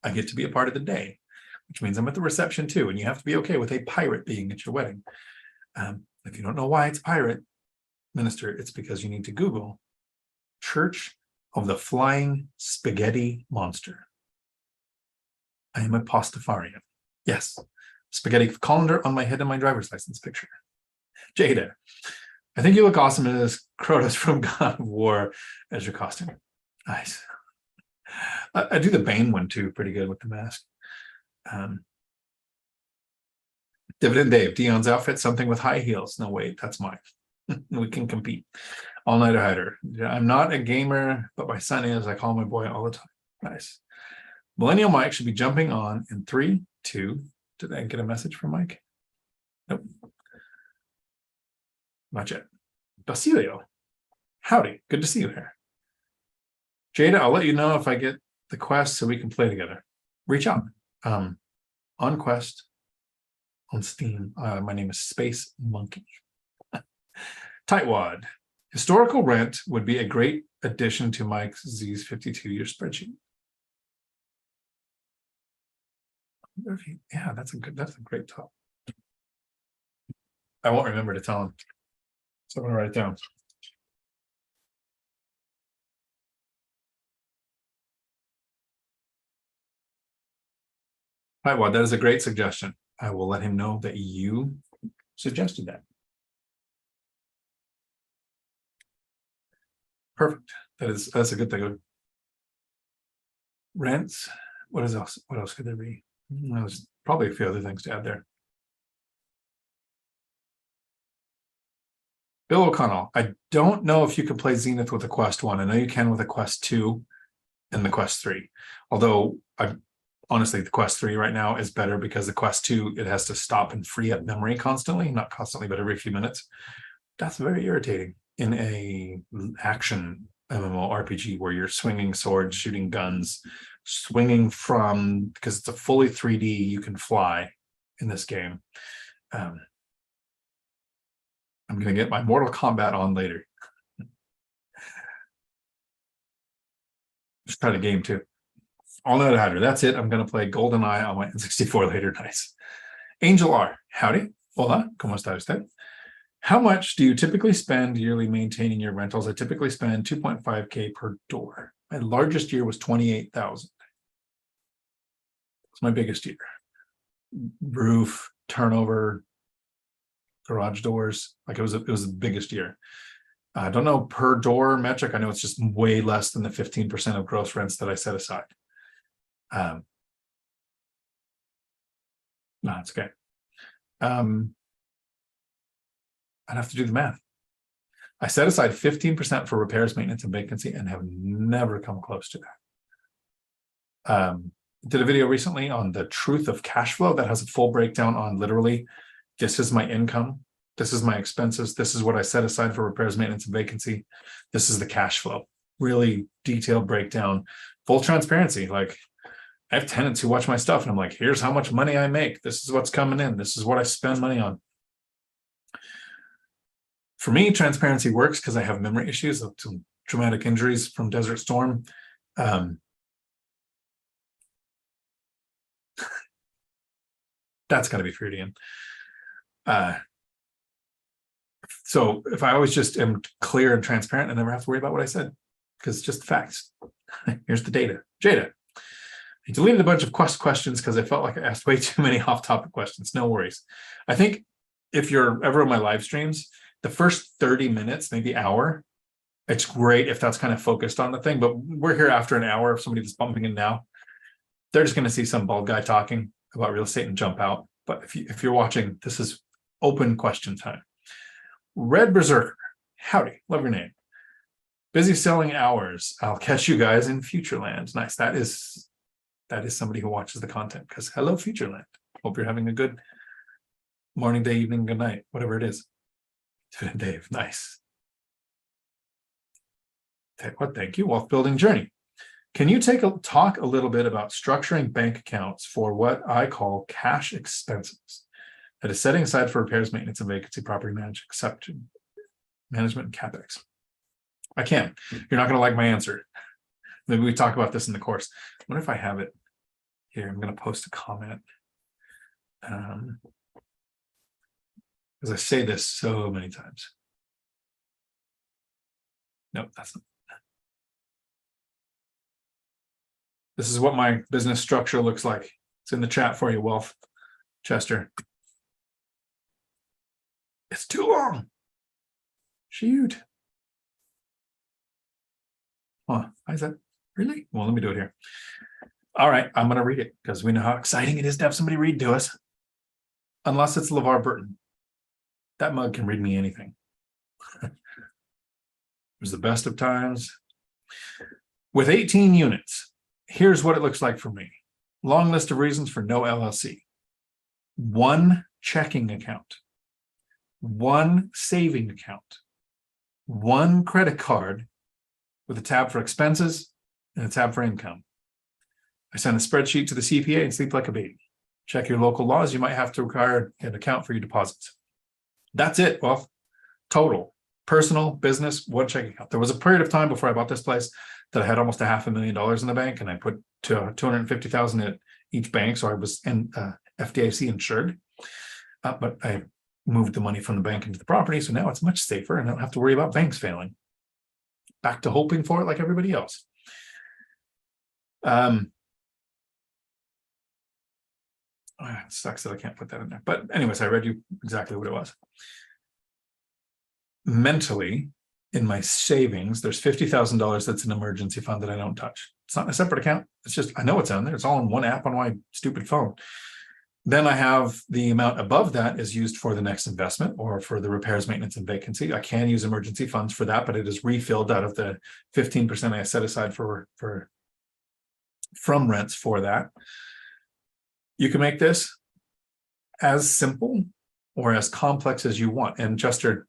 I get to be a part of the day, which means I'm at the reception too. And you have to be okay with a pirate being at your wedding. If you don't know why it's pirate minister, it's because you need to Google Church of the Flying Spaghetti Monster. I am a Pastafarian. Yes. Spaghetti colander on my head and my driver's license picture. Jada, I think you look awesome as Crotus from God of War as your costume. Nice. I do the Bane one too, pretty good with the mask. Dividend Dave, Dion's outfit, something with high heels. No, wait, that's mine. We can compete. All-nighter hider. I'm not a gamer, but my son is. I call my boy all the time. Nice. Millennial Mike should be jumping on in 3, 2. Did I get a message from Mike? Nope. Not yet. Basilio. Howdy. Good to see you there. Jada, I'll let you know if I get the quest so we can play together. Reach out. On Quest, on Steam. My name is Space Monkey. Tightwad. Historical rent would be a great addition to Mike's Z's 52-year spreadsheet. Yeah, that's a great top. I won't remember to tell him. So I'm gonna write it down. Tightwad, that is a great suggestion. I will let him know that you suggested that. Perfect. That's a good thing. Rents. What else? What else could there be? There's probably a few other things to add there. Bill O'Connell. I don't know if you can play Zenith with a Quest 1. I know you can with a Quest 2 and the Quest 3. Although honestly, the Quest 3 right now is better because the Quest 2, it has to stop and free up memory constantly, not constantly, but every few minutes. That's very irritating in a action MMORPG where you're swinging swords, shooting guns, swinging from, because it's a fully 3D, you can fly in this game. I'm going to get my Mortal Kombat on later. Just try the game too. All-nighter hider. That's it. I'm going to play GoldenEye on my N64 later. Nice. Angel R. Howdy. Hola. ¿Cómo está usted? How much do you typically spend yearly maintaining your rentals? I typically spend $2.5K per door. My largest year was $28,000. It's my biggest year. Roof, turnover, garage doors. Like it was the biggest year. I don't know per door metric. I know it's just way less than the 15% of gross rents that I set aside. No, it's okay. I'd have to do the math. I set aside 15% for repairs, maintenance, and vacancy, and have never come close to that. Did a video recently on the truth of cash flow that has a full breakdown on literally, this is my income, this is my expenses, this is what I set aside for repairs, maintenance, and vacancy, this is the cash flow. Really detailed breakdown, full transparency. Like, I have tenants who watch my stuff, and I'm like, here's how much money I make. This is what's coming in. This is what I spend money on. For me, transparency works because I have memory issues, some traumatic injuries from Desert Storm. That's got to be Freudian. So if I always just am clear and transparent, I never have to worry about what I said because it's just facts. Here's the data. Jada. I deleted a bunch of questions because I felt like I asked way too many off-topic questions. No worries. I think if you're ever on my live streams, the first 30 minutes, maybe hour, it's great if that's kind of focused on the thing. But we're here after an hour. If somebody that's bumping in now, they're just going to see some bald guy talking about real estate and jump out. But if you're watching, this is open question time. Red Berserker. Howdy. Love your name. Busy selling hours. I'll catch you guys in Futureland. Nice. That is somebody who watches the content because hello, Futureland. Hope you're having a good morning, day, evening, good night, whatever it is. Dave, nice. Thank you. Wealth building journey. Can you talk a little bit about structuring bank accounts for what I call cash expenses? That is setting aside for repairs, maintenance, and vacancy, property management, and CapEx. I can. You're not going to like my answer. Maybe we talk about this in the course. I wonder if I have it here. I'm going to post a comment. Because I say this so many times. Nope, that's not. This is what my business structure looks like. It's in the chat for you, Wealth Chester. It's too long. Shoot. Huh, why is that? Really? Well, let me do it here. All right, I'm going to read it because we know how exciting it is to have somebody read to us. unless it's LeVar Burton. That mug can read me anything. It was the best of times. With 18 units, here's what it looks like for me. Long list of reasons for no LLC. 1 checking account. 1 saving account. 1 credit card with a tab for expenses and a tab for income. I send a spreadsheet to the CPA and sleep like a baby. Check your local laws. You might have to require an account for your deposits. That's it. Well, total, personal, business, 1 checking account. There was a period of time before I bought this place that I had almost $500,000 in the bank, and I put $250,000 at each bank, so I was FDIC insured. But I moved the money from the bank into the property, so now it's much safer, and I don't have to worry about banks failing. Back to hoping for it like everybody else. It sucks that I can't put that in there. But anyways, I read you exactly what it was. Mentally, in my savings, there's $50,000 that's an emergency fund that I don't touch. It's not in a separate account. It's just, I know it's on there. It's all in one app on my stupid phone. Then I have the amount above that is used for the next investment or for the repairs, maintenance, and vacancy. I can use emergency funds for that, but it is refilled out of the 15% I set aside from rents for that. You can make this as simple or as complex as you want. And Chester,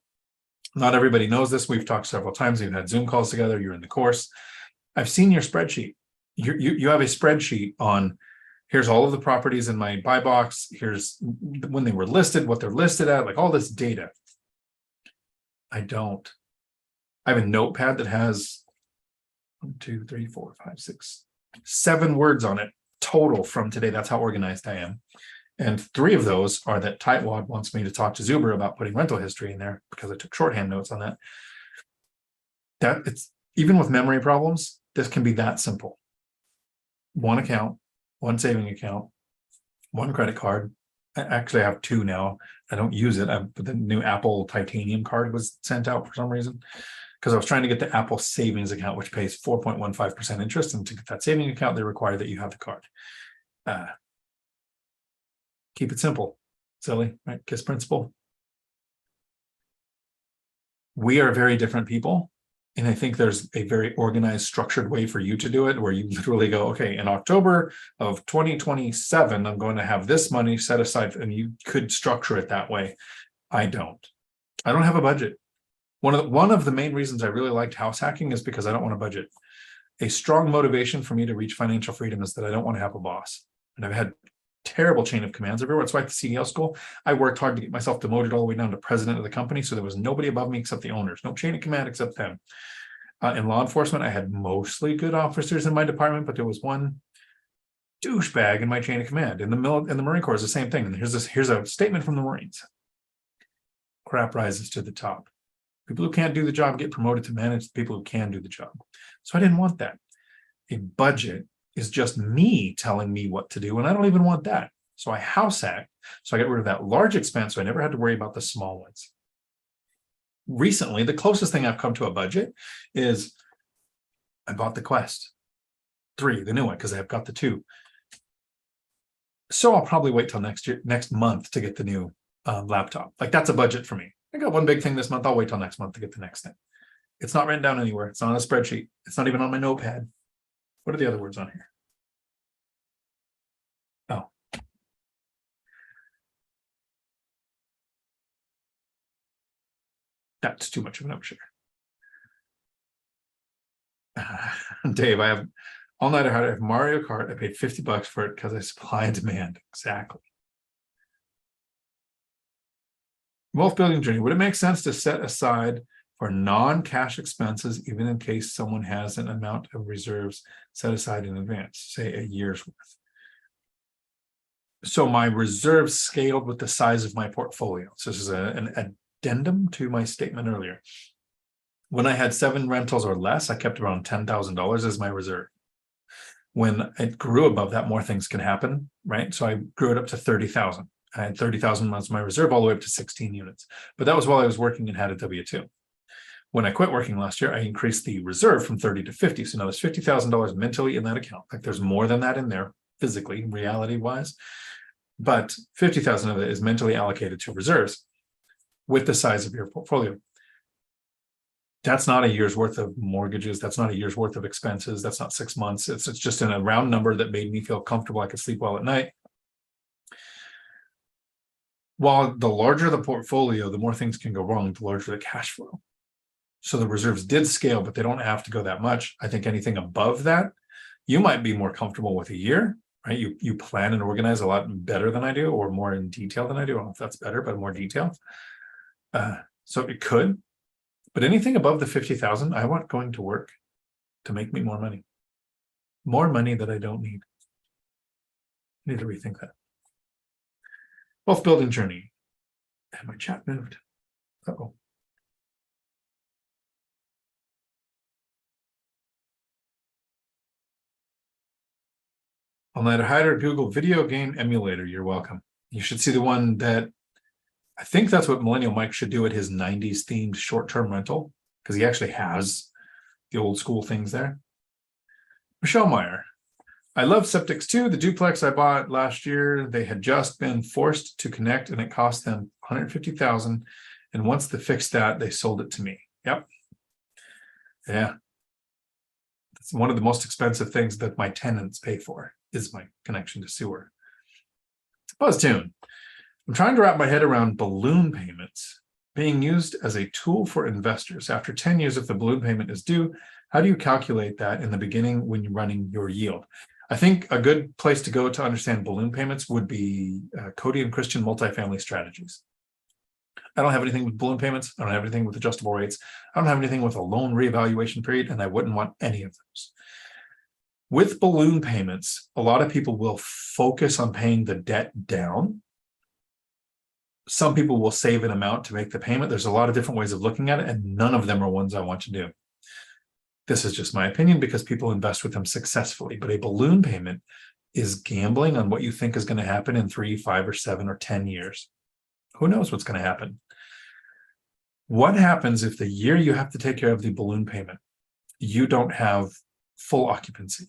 not everybody knows this. We've talked several times. We've had Zoom calls together. You're in the course. I've seen your spreadsheet. You have a spreadsheet on here's all of the properties in my buy box. Here's when they were listed, what they're listed at, like all this data. I don't. I have a notepad that has 1, 2, 3, 4, 5, 6, 7 words on it total from today. That's how organized I am. And 3 of those are that Tightwad wants me to talk to Zuber about putting rental history in there because I took shorthand notes on that. That it's even with memory problems, this can be that simple. 1 account, 1 saving account, 1 credit card. I actually have 2 now. I don't use it. The new Apple titanium card was sent out for some reason because I was trying to get the Apple savings account, which pays 4.15% interest. And to get that saving account, they require that you have the card. Keep it simple, silly, right? KISS principle. We are very different people. And I think there's a very organized, structured way for you to do it, where you literally go, okay, in October of 2027, I'm going to have this money set aside, and you could structure it that way. I don't have a budget. One of the main reasons I really liked house hacking is because I don't want a budget. A strong motivation for me to reach financial freedom is that I don't want to have a boss. And I've had terrible chain of commands everywhere. That's why at the CDL school, I worked hard to get myself demoted all the way down to president of the company. So there was nobody above me except the owners, no chain of command except them. In law enforcement, I had mostly good officers in my department, but there was one douchebag in my chain of command. In the Marine Corps is the same thing. And here's a statement from the Marines. Crap rises to the top. People who can't do the job get promoted to manage the people who can do the job. So I didn't want that. A budget is just me telling me what to do, and I don't even want that. So I house hacked. So I got rid of that large expense, so I never had to worry about the small ones. Recently, the closest thing I've come to a budget is I bought the Quest 3, the new one, because I've got the 2. So I'll probably wait till next month to get the new laptop. Like that's a budget for me. I got one big thing this month. I'll wait till next month to get the next thing. It's not written down anywhere. It's not on a spreadsheet. It's not even on my notepad. What are the other words on here? Oh. That's too much of an overshare. Dave, I have all night I have Mario Kart. I paid $50 for it because I supply and demand. Exactly. Wealth building journey. Would it make sense to set aside for non-cash expenses, even in case someone has an amount of reserves set aside in advance, say a year's worth? So my reserves scaled with the size of my portfolio. So this is an addendum to my statement earlier. When I had 7 rentals or less, I kept around $10,000 as my reserve. When it grew above that, more things can happen, right? So I grew it up to 30,000. I had 30,000 months my reserve all the way up to 16 units. But that was while I was working and had a W-2. When I quit working last year, I increased the reserve from 30 to 50. So now there's $50,000 mentally in that account. Like there's more than that in there, physically, reality-wise. but 50,000 of it is mentally allocated to reserves with the size of your portfolio. That's not a year's worth of mortgages. That's not a year's worth of expenses. That's not 6 months. It's just in a round number that made me feel comfortable. I could sleep well at night. While the larger the portfolio, the more things can go wrong, the larger the cash flow. So the reserves did scale, but they don't have to go that much. I think anything above that, you might be more comfortable with a year, right? You plan and organize a lot better than I do, or more in detail than I do. I don't know if that's better, but more detail. So it could, but anything above the 50,000, I want going to work to make me more money that I don't need. I need to rethink that. Wealth building journey. And my chat moved. Uh-oh. All-nighter hider, Google video game emulator. You're welcome. You should see the one that I think that's what Millennial Mike should do at his 90s themed short-term rental, because he actually has the old school things there. Michelle Meyer. I love Septics too. The duplex I bought last year, they had just been forced to connect and it cost them $150,000. And once they fixed that, they sold it to me. Yep. Yeah. That's one of the most expensive things that my tenants pay for is my connection to sewer. BuzzTune. I'm trying to wrap my head around balloon payments being used as a tool for investors. After 10 years, if the balloon payment is due, how do you calculate that in the beginning when you're running your yield? I think a good place to go to understand balloon payments would be Cody and Christian multifamily strategies. I don't have anything with balloon payments. I don't have anything with adjustable rates. I don't have anything with a loan reevaluation period, and I wouldn't want any of those. With balloon payments, a lot of people will focus on paying the debt down. Some people will save an amount to make the payment. There's a lot of different ways of looking at it, and none of them are ones I want to do. This is just my opinion because people invest with them successfully. But a balloon payment is gambling on what you think is going to happen in 3, 5, or 7, or 10 years. Who knows what's going to happen? What happens if the year you have to take care of the balloon payment, you don't have full occupancy?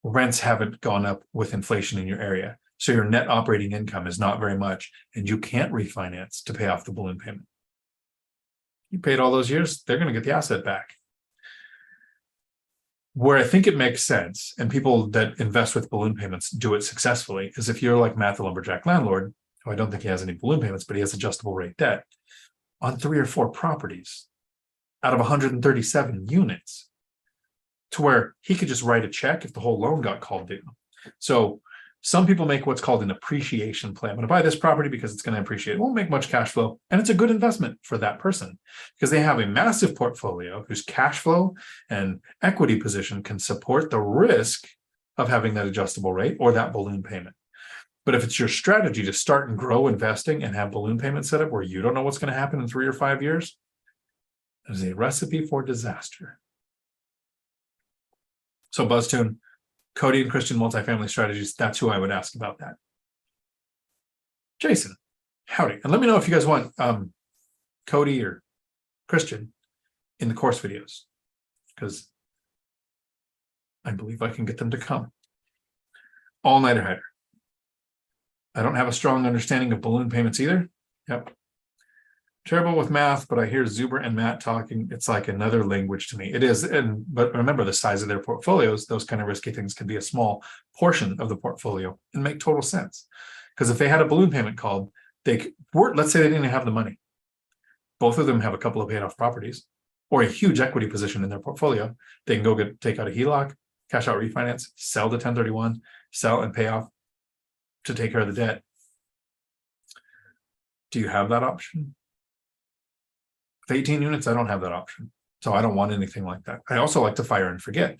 Rents haven't gone up with inflation in your area. So your net operating income is not very much, and you can't refinance to pay off the balloon payment. You paid all those years, they're going to get the asset back. Where I think it makes sense, and people that invest with balloon payments do it successfully, is if you're like Matt the Lumberjack landlord, who I don't think he has any balloon payments, but he has adjustable rate debt on 3 or 4 properties out of 137 units, to where he could just write a check if the whole loan got called due. So some people make what's called an appreciation play. I'm going to buy this property because it's going to appreciate. It won't make much cash flow, and it's a good investment for that person because they have a massive portfolio whose cash flow and equity position can support the risk of having that adjustable rate or that balloon payment. But if it's your strategy to start and grow investing and have balloon payments set up where you don't know what's going to happen in 3 or 5 years, there's a recipe for disaster. So BuzzTune, Cody and Christian multifamily strategies, that's who I would ask about that. Jason, howdy. And let me know if you guys want Cody or Christian in the course videos, because I believe I can get them to come. All-nighter hider. I don't have a strong understanding of balloon payments either. Yep. Terrible with math, but I hear Zuber and Matt talking. It's like another language to me. It is, but remember the size of their portfolios. Those kind of risky things can be a small portion of the portfolio and make total sense. Because if they had a balloon payment called, let's say they didn't have the money. Both of them have a couple of paid off properties or a huge equity position in their portfolio. They can go take out a HELOC, cash out refinance, sell the 1031, sell and pay off to take care of the debt. Do you have that option? With 18 units, I don't have that option. So I don't want anything like that. I also like to fire and forget.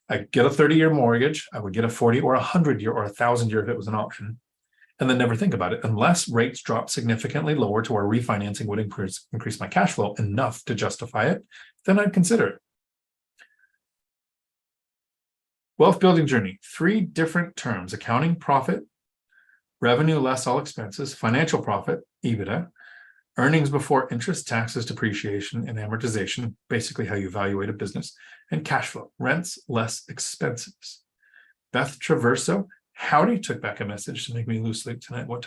I get a 30-year mortgage. I would get a 40 or 100-year or 1,000-year if it was an option, and then never think about it unless rates drop significantly lower to where refinancing would increase my cash flow enough to justify it. Then I'd consider it. Wealth building journey, 3 different terms: accounting profit, revenue less all expenses, financial profit, EBITDA, earnings before interest, taxes, depreciation, and amortization, basically how you evaluate a business, and cash flow, rents less expenses. Beth Traverso Howdy took back a message to make me lose sleep tonight. What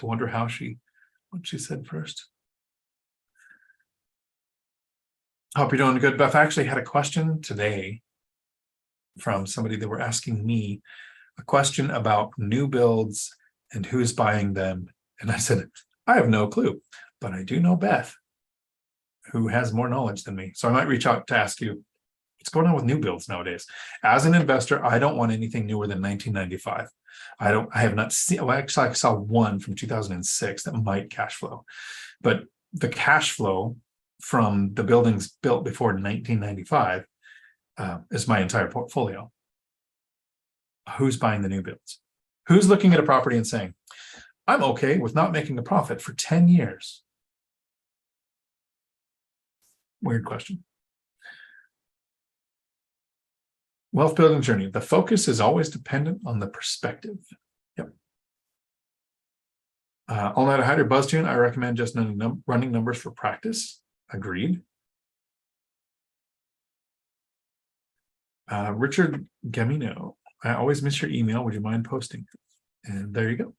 she said first. Hope you're doing good. Beth, I actually had a question today from somebody that were asking me a question about new builds and who's buying them. And I said, I have no clue, but I do know Beth, who has more knowledge than me. So I might reach out to ask you, what's going on with new builds nowadays? As an investor, I don't want anything newer than 1995. I have not seen, well, actually I saw one from 2006 that might cash flow, but the cash flow from the buildings built before 1995 is my entire portfolio. Who's buying the new builds? Who's looking at a property and saying, I'm okay with not making a profit for 10 years? Weird question. Wealth building journey. The focus is always dependent on the perspective. Yep. All night I had your buzz tune. I recommend just running numbers for practice. Agreed. Richard Gamino. I always miss your email. Would you mind posting? And there you go.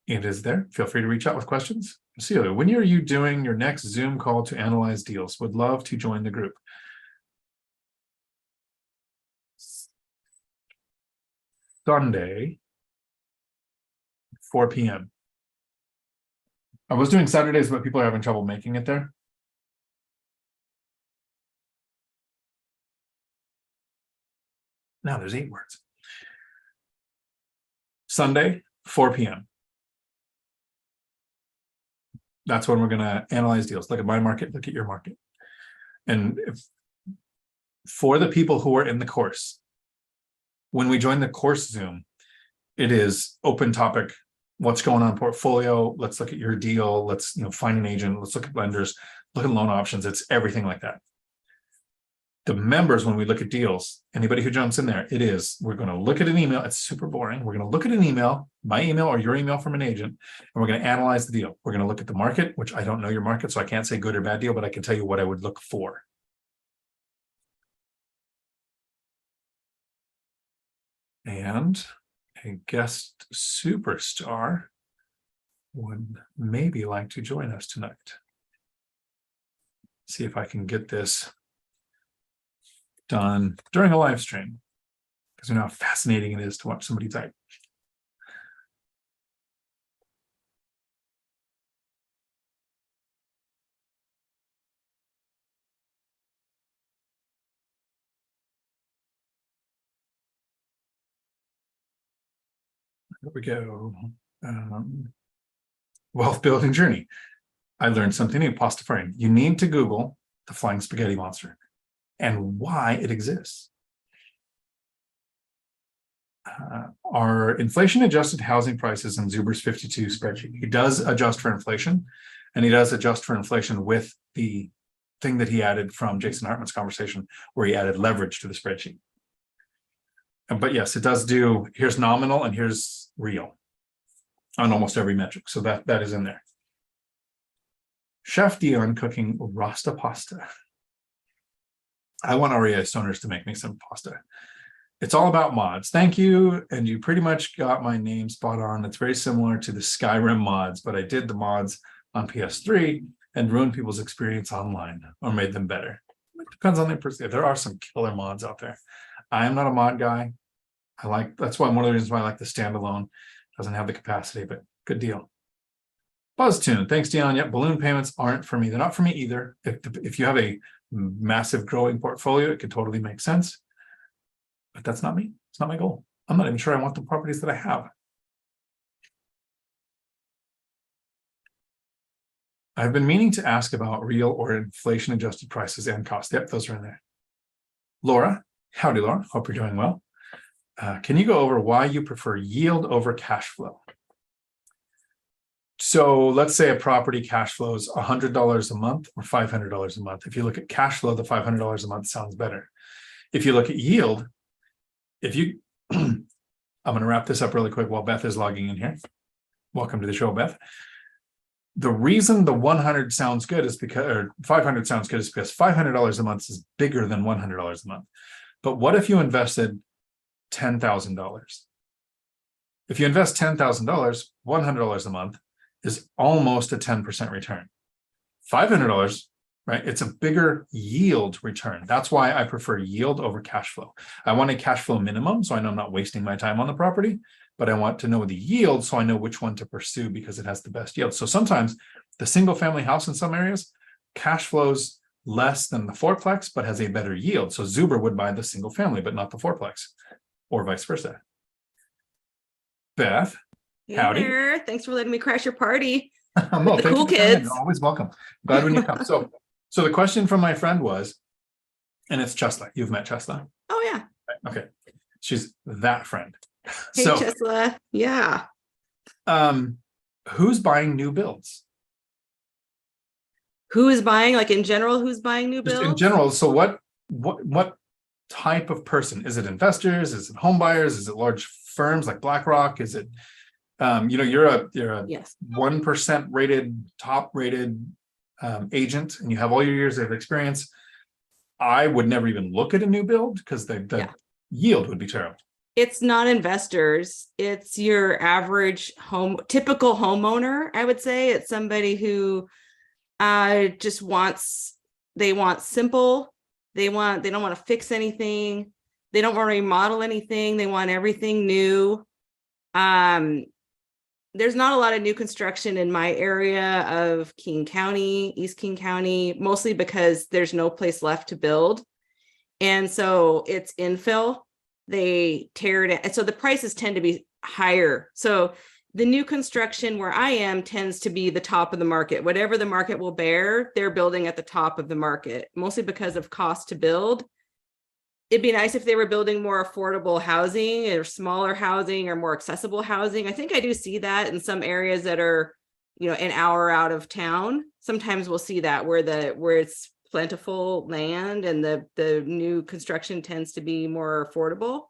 It is there. Feel free to reach out with questions. Celia, when are you doing your next Zoom call to analyze deals? Would love to join the group. Sunday, 4 p.m. I was doing Saturdays, but people are having trouble making it there. Now there's 8 words. Sunday, 4 p.m. That's when we're going to analyze deals. Look at my market, look at your market. And for the people who are in the course, when we join the course Zoom, it is open topic. What's going on portfolio? Let's look at your deal. Let's find an agent. Let's look at lenders, look at loan options. It's everything like that. The members, when we look at deals, anybody who jumps in there, we're going to look at an email. It's super boring. We're going to look at an email, my email or your email from an agent, and we're going to analyze the deal. We're going to look at the market, which I don't know your market, so I can't say good or bad deal, but I can tell you what I would look for. And a guest superstar would maybe like to join us tonight. See if I can get this done during a live stream, because you know how fascinating it is to watch somebody type. There we go. Wealth building journey. I learned something new. Pasta frame. You need to Google the flying spaghetti monster and why it exists. Our inflation adjusted housing prices in Zuber's 52 spreadsheet. He does adjust for inflation, and he does adjust for inflation with the thing that he added from Jason Hartman's conversation, where he added leverage to the spreadsheet. But yes, it does do, here's nominal and here's real on almost every metric. So that is in there. Chef Dion cooking Rasta pasta. I want REI Stoners to make me some pasta. It's all about mods. Thank you. And you pretty much got my name spot on. It's very similar to the Skyrim mods, but I did the mods on PS3 and ruined people's experience online or made them better. It depends on their perspective. There are some killer mods out there. I am not a mod guy. That's why one of the reasons why I like the standalone. Doesn't have the capacity, but good deal. BuzzTune, thanks, Dion. Yep, balloon payments aren't for me. They're not for me either. If you have a massive growing portfolio, it could totally make sense. But that's not me. It's not my goal. I'm not even sure I want the properties that I have. I've been meaning to ask about real or inflation adjusted prices and cost. Yep, those are in there. Laura, howdy, Laura. Hope you're doing well. Can you go over why you prefer yield over cash flow? So let's say a property cash flows $100 a month or $500 a month. If you look at cash flow, the $500 a month sounds better. If you look at yield, I'm going to wrap this up really quick while Beth is logging in here. Welcome to the show, Beth. The reason the 100 sounds good is because, or 500 sounds good is because $500 a month is bigger than $100 a month. But what if you invested $10,000? If you invest $10,000, $100 a month is almost a 10% return. $500, right? It's a bigger yield return. That's why I prefer yield over cash flow. I want a cash flow minimum, so I know I'm not wasting my time on the property, but I want to know the yield so I know which one to pursue because it has the best yield. So sometimes the single family house in some areas, cash flows less than the fourplex, but has a better yield. So Zuber would buy the single family, but not the fourplex, or vice versa. Beth, Hey howdy. there. Thanks for letting me crash your party. No, the thank cool you for coming in. kids. You're always welcome. Glad when you come. So the question from my friend was, and it's Chesla. You've met Chesla? Oh, yeah. Okay. She's that friend. Hey, So, Chesla. Yeah. who's buying new builds? Who is buying, like in general, who's buying new Just builds? in general. So what type of person? Is it investors? Is it home buyers? Is it large firms like BlackRock? Is it you're a Yes. 1% rated, top rated agent, and you have all your years of experience. I would never even look at a new build because the yield would be terrible. It's not investors. It's your average typical homeowner, I would say. It's somebody who just they want simple. They don't want to fix anything. They don't want to remodel anything. They want everything new. There's not a lot of new construction in my area of King County, East King County, mostly because there's no place left to build. And so it's infill. They tear it. And so the prices tend to be higher. So the new construction where I am tends to be the top of the market. Whatever the market will bear, they're building at the top of the market, mostly because of cost to build. It'd be nice if they were building more affordable housing or smaller housing or more accessible housing. I think I do see that in some areas that are, an hour out of town. Sometimes we'll see that where it's plentiful land and the new construction tends to be more affordable.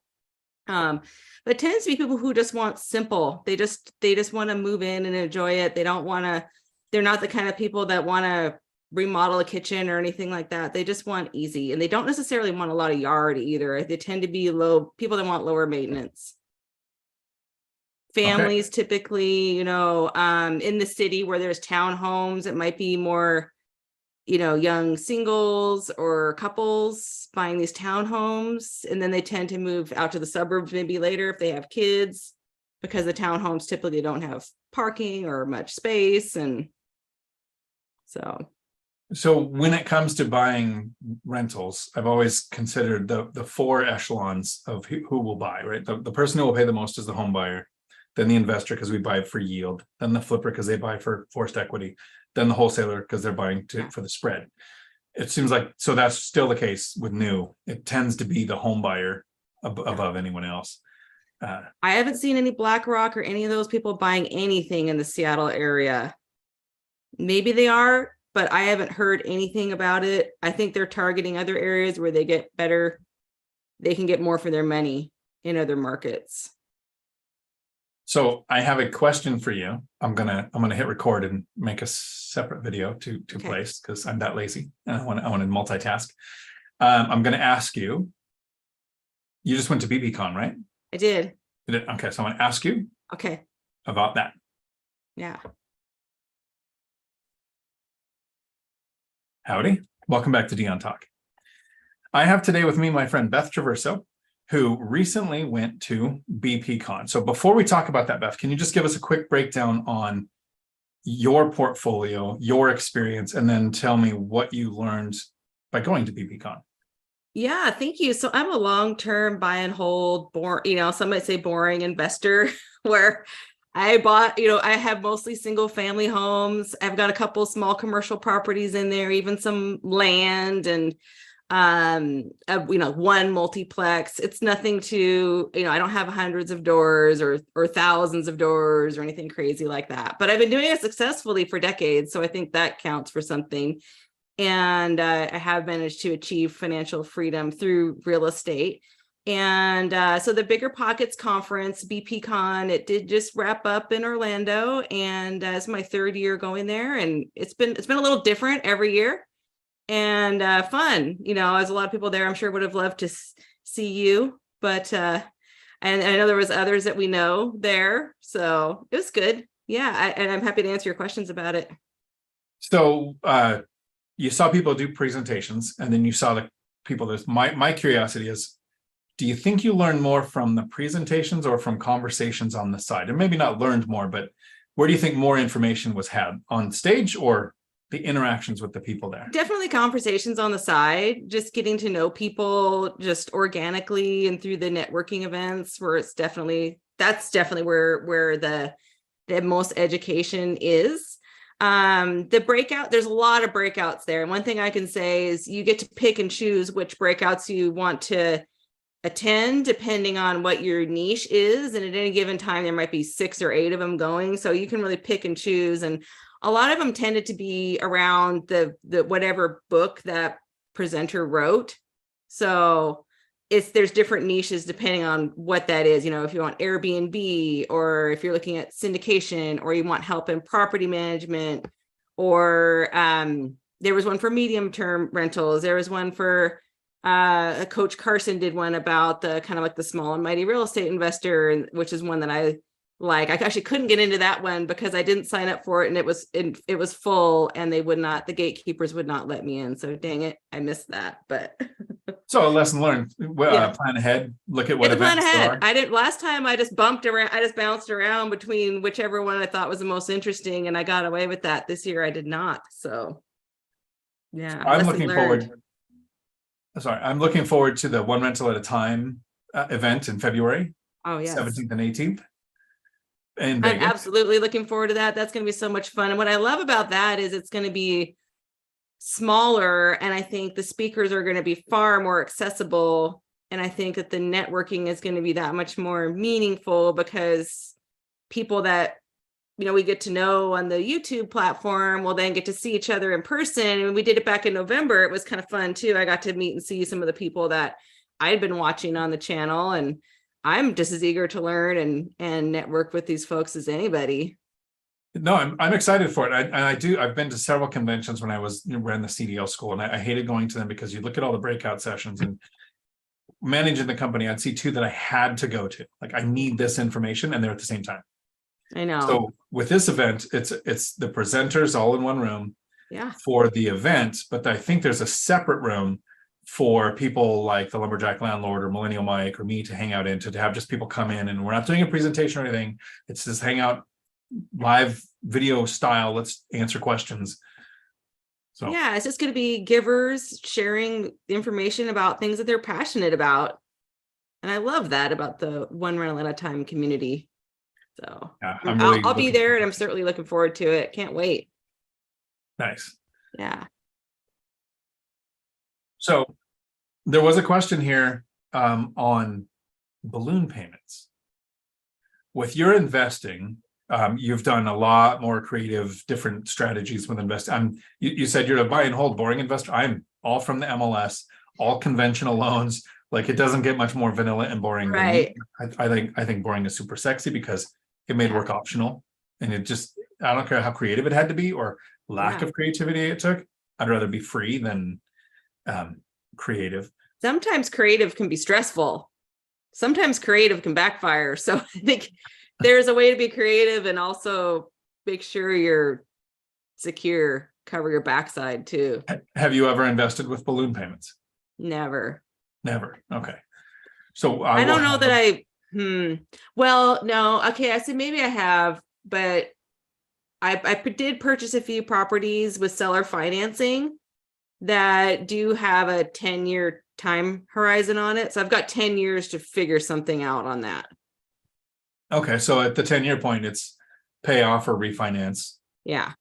But it tends to be people who just want simple. They just want to move in and enjoy it. They're not the kind of people that want to remodel a kitchen or anything like that. They just want easy, and they don't necessarily want a lot of yard either. They tend to be people that want lower maintenance. Families typically, in the city where there's townhomes, it might be more, young singles or couples buying these townhomes, and then they tend to move out to the suburbs maybe later if they have kids, because the townhomes typically don't have parking or much space. And so when it comes to buying rentals, I've always considered the four echelons of who will buy, right? The person who will pay the most is the home buyer, then the investor because we buy for yield, then the flipper because they buy for forced equity, then the wholesaler because they're buying for the spread. It seems like, so that's still the case with new. It tends to be the home buyer above anyone else. I haven't seen any BlackRock or any of those people buying anything in the Seattle area. Maybe they are, but I haven't heard anything about it. I think they're targeting other areas where they can get more for their money in other markets. So I have a question for you. I'm gonna hit record and make a separate video to place because I'm that lazy and I want to multitask. I'm gonna ask you. You just went to BBCon, right? I did. Okay, so I'm gonna ask you. Okay. About that. Yeah. Howdy. Welcome back to Dion Talk. I have today with me my friend Beth Traverso, who recently went to BPCon. So before we talk about that, Beth, can you just give us a quick breakdown on your portfolio, your experience, and then tell me what you learned by going to BPCon? Yeah, thank you. So I'm a long-term buy and hold, some might say boring investor where I bought, I have mostly single family homes. I've got a couple small commercial properties in there, even some land and, one multiplex. It's nothing to, I don't have hundreds of doors or thousands of doors or anything crazy like that, but I've been doing it successfully for decades. So I think that counts for something. And I have managed to achieve financial freedom through real estate. And so the BiggerPockets conference, BPCon, it did just wrap up in Orlando, and it's my third year going there, and it's been a little different every year, and fun. As a lot of people there, I'm sure would have loved to see you, but And I know there was others that we know there. So it was good. Yeah. And I'm happy to answer your questions about it. So you saw people do presentations, and then you saw the people. There's my curiosity is, do you think you learned more from the presentations or from conversations on the side? And maybe not learned more, but where do you think more information was had, on stage or the interactions with the people there? Definitely conversations on the side, just getting to know people just organically and through the networking events, where that's definitely where the most education is. The breakout, there's a lot of breakouts there. And one thing I can say is you get to pick and choose which breakouts you want to attend depending on what your niche is. And at any given time, there might be 6 or 8 of them going. So you can really pick and choose. And a lot of them tended to be around the whatever book that presenter wrote. So there's different niches depending on what that is. If you want Airbnb, or if you're looking at syndication, or you want help in property management, or there was one for medium term rentals. There was one for Coach Carson did one about the kind of like the small and mighty real estate investor, which is one that I like. I actually couldn't get into that one because I didn't sign up for it, and it was full, and the gatekeepers would not let me in. So dang it, I missed that. But so a lesson learned. Yeah. Plan ahead. Look at what plan events ahead. are. I didn't last time. I just bounced around between whichever one I thought was the most interesting, and I got away with that. This year I did not. So yeah, I'm looking forward. I'm looking forward to the One Rental at a Time event in February. Oh yeah, 17th and 18th. And I'm absolutely looking forward to that. That's going to be so much fun. And what I love about that is it's going to be smaller, and I think the speakers are going to be far more accessible. And I think that the networking is going to be that much more meaningful, because people that we get to know on the YouTube platform will then get to see each other in person. And we did it back in November. It was kind of fun too. I got to meet and see some of the people that I had been watching on the channel, and I'm just as eager to learn and network with these folks as anybody. No, I'm excited for it. I've been to several conventions when I ran the CDL school, and I hated going to them because you look at all the breakout sessions, and managing the company, I'd see 2 that I had to go to. Like, I need this information, and they're at the same time. I know. So with this event, it's the presenters all in one room for the event, but I think there's a separate room for people like the Lumberjack Landlord or Millennial Mike or me to hang out in, to have just people come in, and we're not doing a presentation or anything. It's just hang out, live video style. Let's answer questions. So yeah, it's just going to be givers sharing information about things that they're passionate about. And I love that about the One Rental at a Time community. So yeah, I'll be there, and I'm certainly looking forward to it. Can't wait. Nice. Yeah. So there was a question here on balloon payments. With your investing, you've done a lot more creative, different strategies with investing. You said you're a buy and hold boring investor. I'm all from the MLS, all conventional loans. Like, it doesn't get much more vanilla and boring. Right. I think boring is super sexy because it made work optional, and I don't care how creative it had to be or lack of creativity it took. I'd rather be free than creative. Sometimes creative can be stressful. Sometimes creative can backfire. So I think there's a way to be creative and also make sure you're secure, cover your backside too. Have you ever invested with balloon payments? Never. Okay. So I don't know that well, no. Okay. I said maybe I have, but I did purchase a few properties with seller financing that do have a 10-year time horizon on it. So I've got 10 years to figure something out on that. Okay. So at the 10-year point, it's pay off or refinance. Yeah.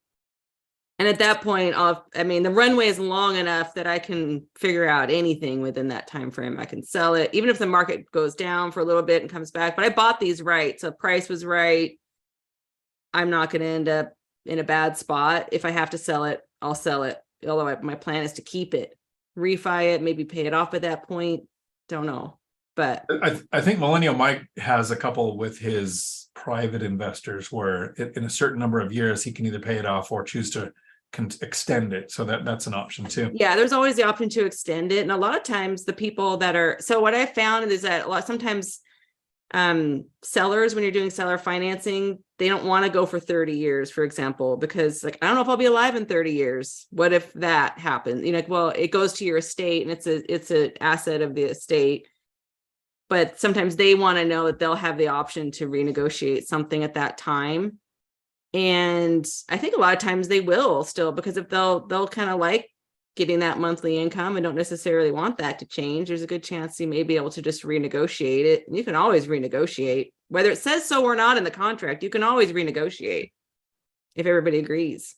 And at that point, the runway is long enough that I can figure out anything within that time frame. I can sell it, even if the market goes down for a little bit and comes back. But I bought these right, so price was right. I'm not going to end up in a bad spot. If I have to sell it, I'll sell it. Although my plan is to keep it, refi it, maybe pay it off at that point. Don't know. But I think Millennial Mike has a couple with his private investors where in a certain number of years, he can either pay it off or choose to extend it. So that's an option too. Yeah, there's always the option to extend it. And a lot of times the people that are, so what I found is that sometimes Sellers, when you're doing seller financing, they don't want to go for 30 years, for example, because like, I don't know if I'll be alive in 30 years. What if that happens? You know, like, well, it goes to your estate and it's an asset of the estate. But sometimes they want to know that they'll have the option to renegotiate something at that time. And I think a lot of times they will still, because if they'll kind of like getting that monthly income and don't necessarily want that to change, there's a good chance you may be able to just renegotiate it. And you can always renegotiate, whether it says so or not in the contract, you can always renegotiate if everybody agrees.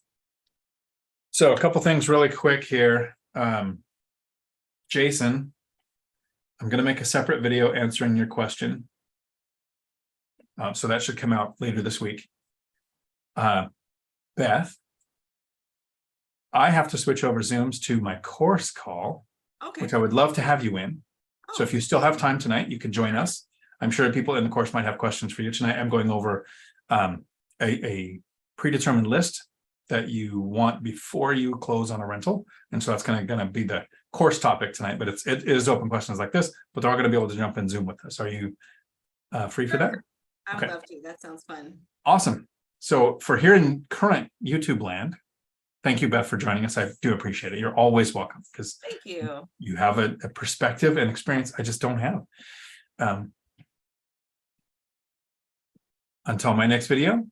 So a couple things really quick here. Jason, I'm going to make a separate video answering your question. So that should come out later this week. Beth, I have to switch over Zooms to my course call, Okay. which I would love to have you in. So if you still have time tonight, you can join us. I'm sure people in the course might have questions for you tonight. I'm going over a predetermined list that you want before you close on a rental. And so that's going to be the course topic tonight, but it is open questions like this, but they're all going to be able to jump in Zoom with us. Are you free for that? I would love to. That sounds fun. Awesome. So for here in current YouTube land, thank you, Beth, for joining us. I do appreciate it. You're always welcome because Thank you. You have a perspective and experience I just don't have. Until my next video,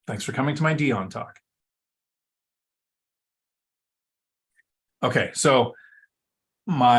thanks for coming to my Dion Talk. Okay, so my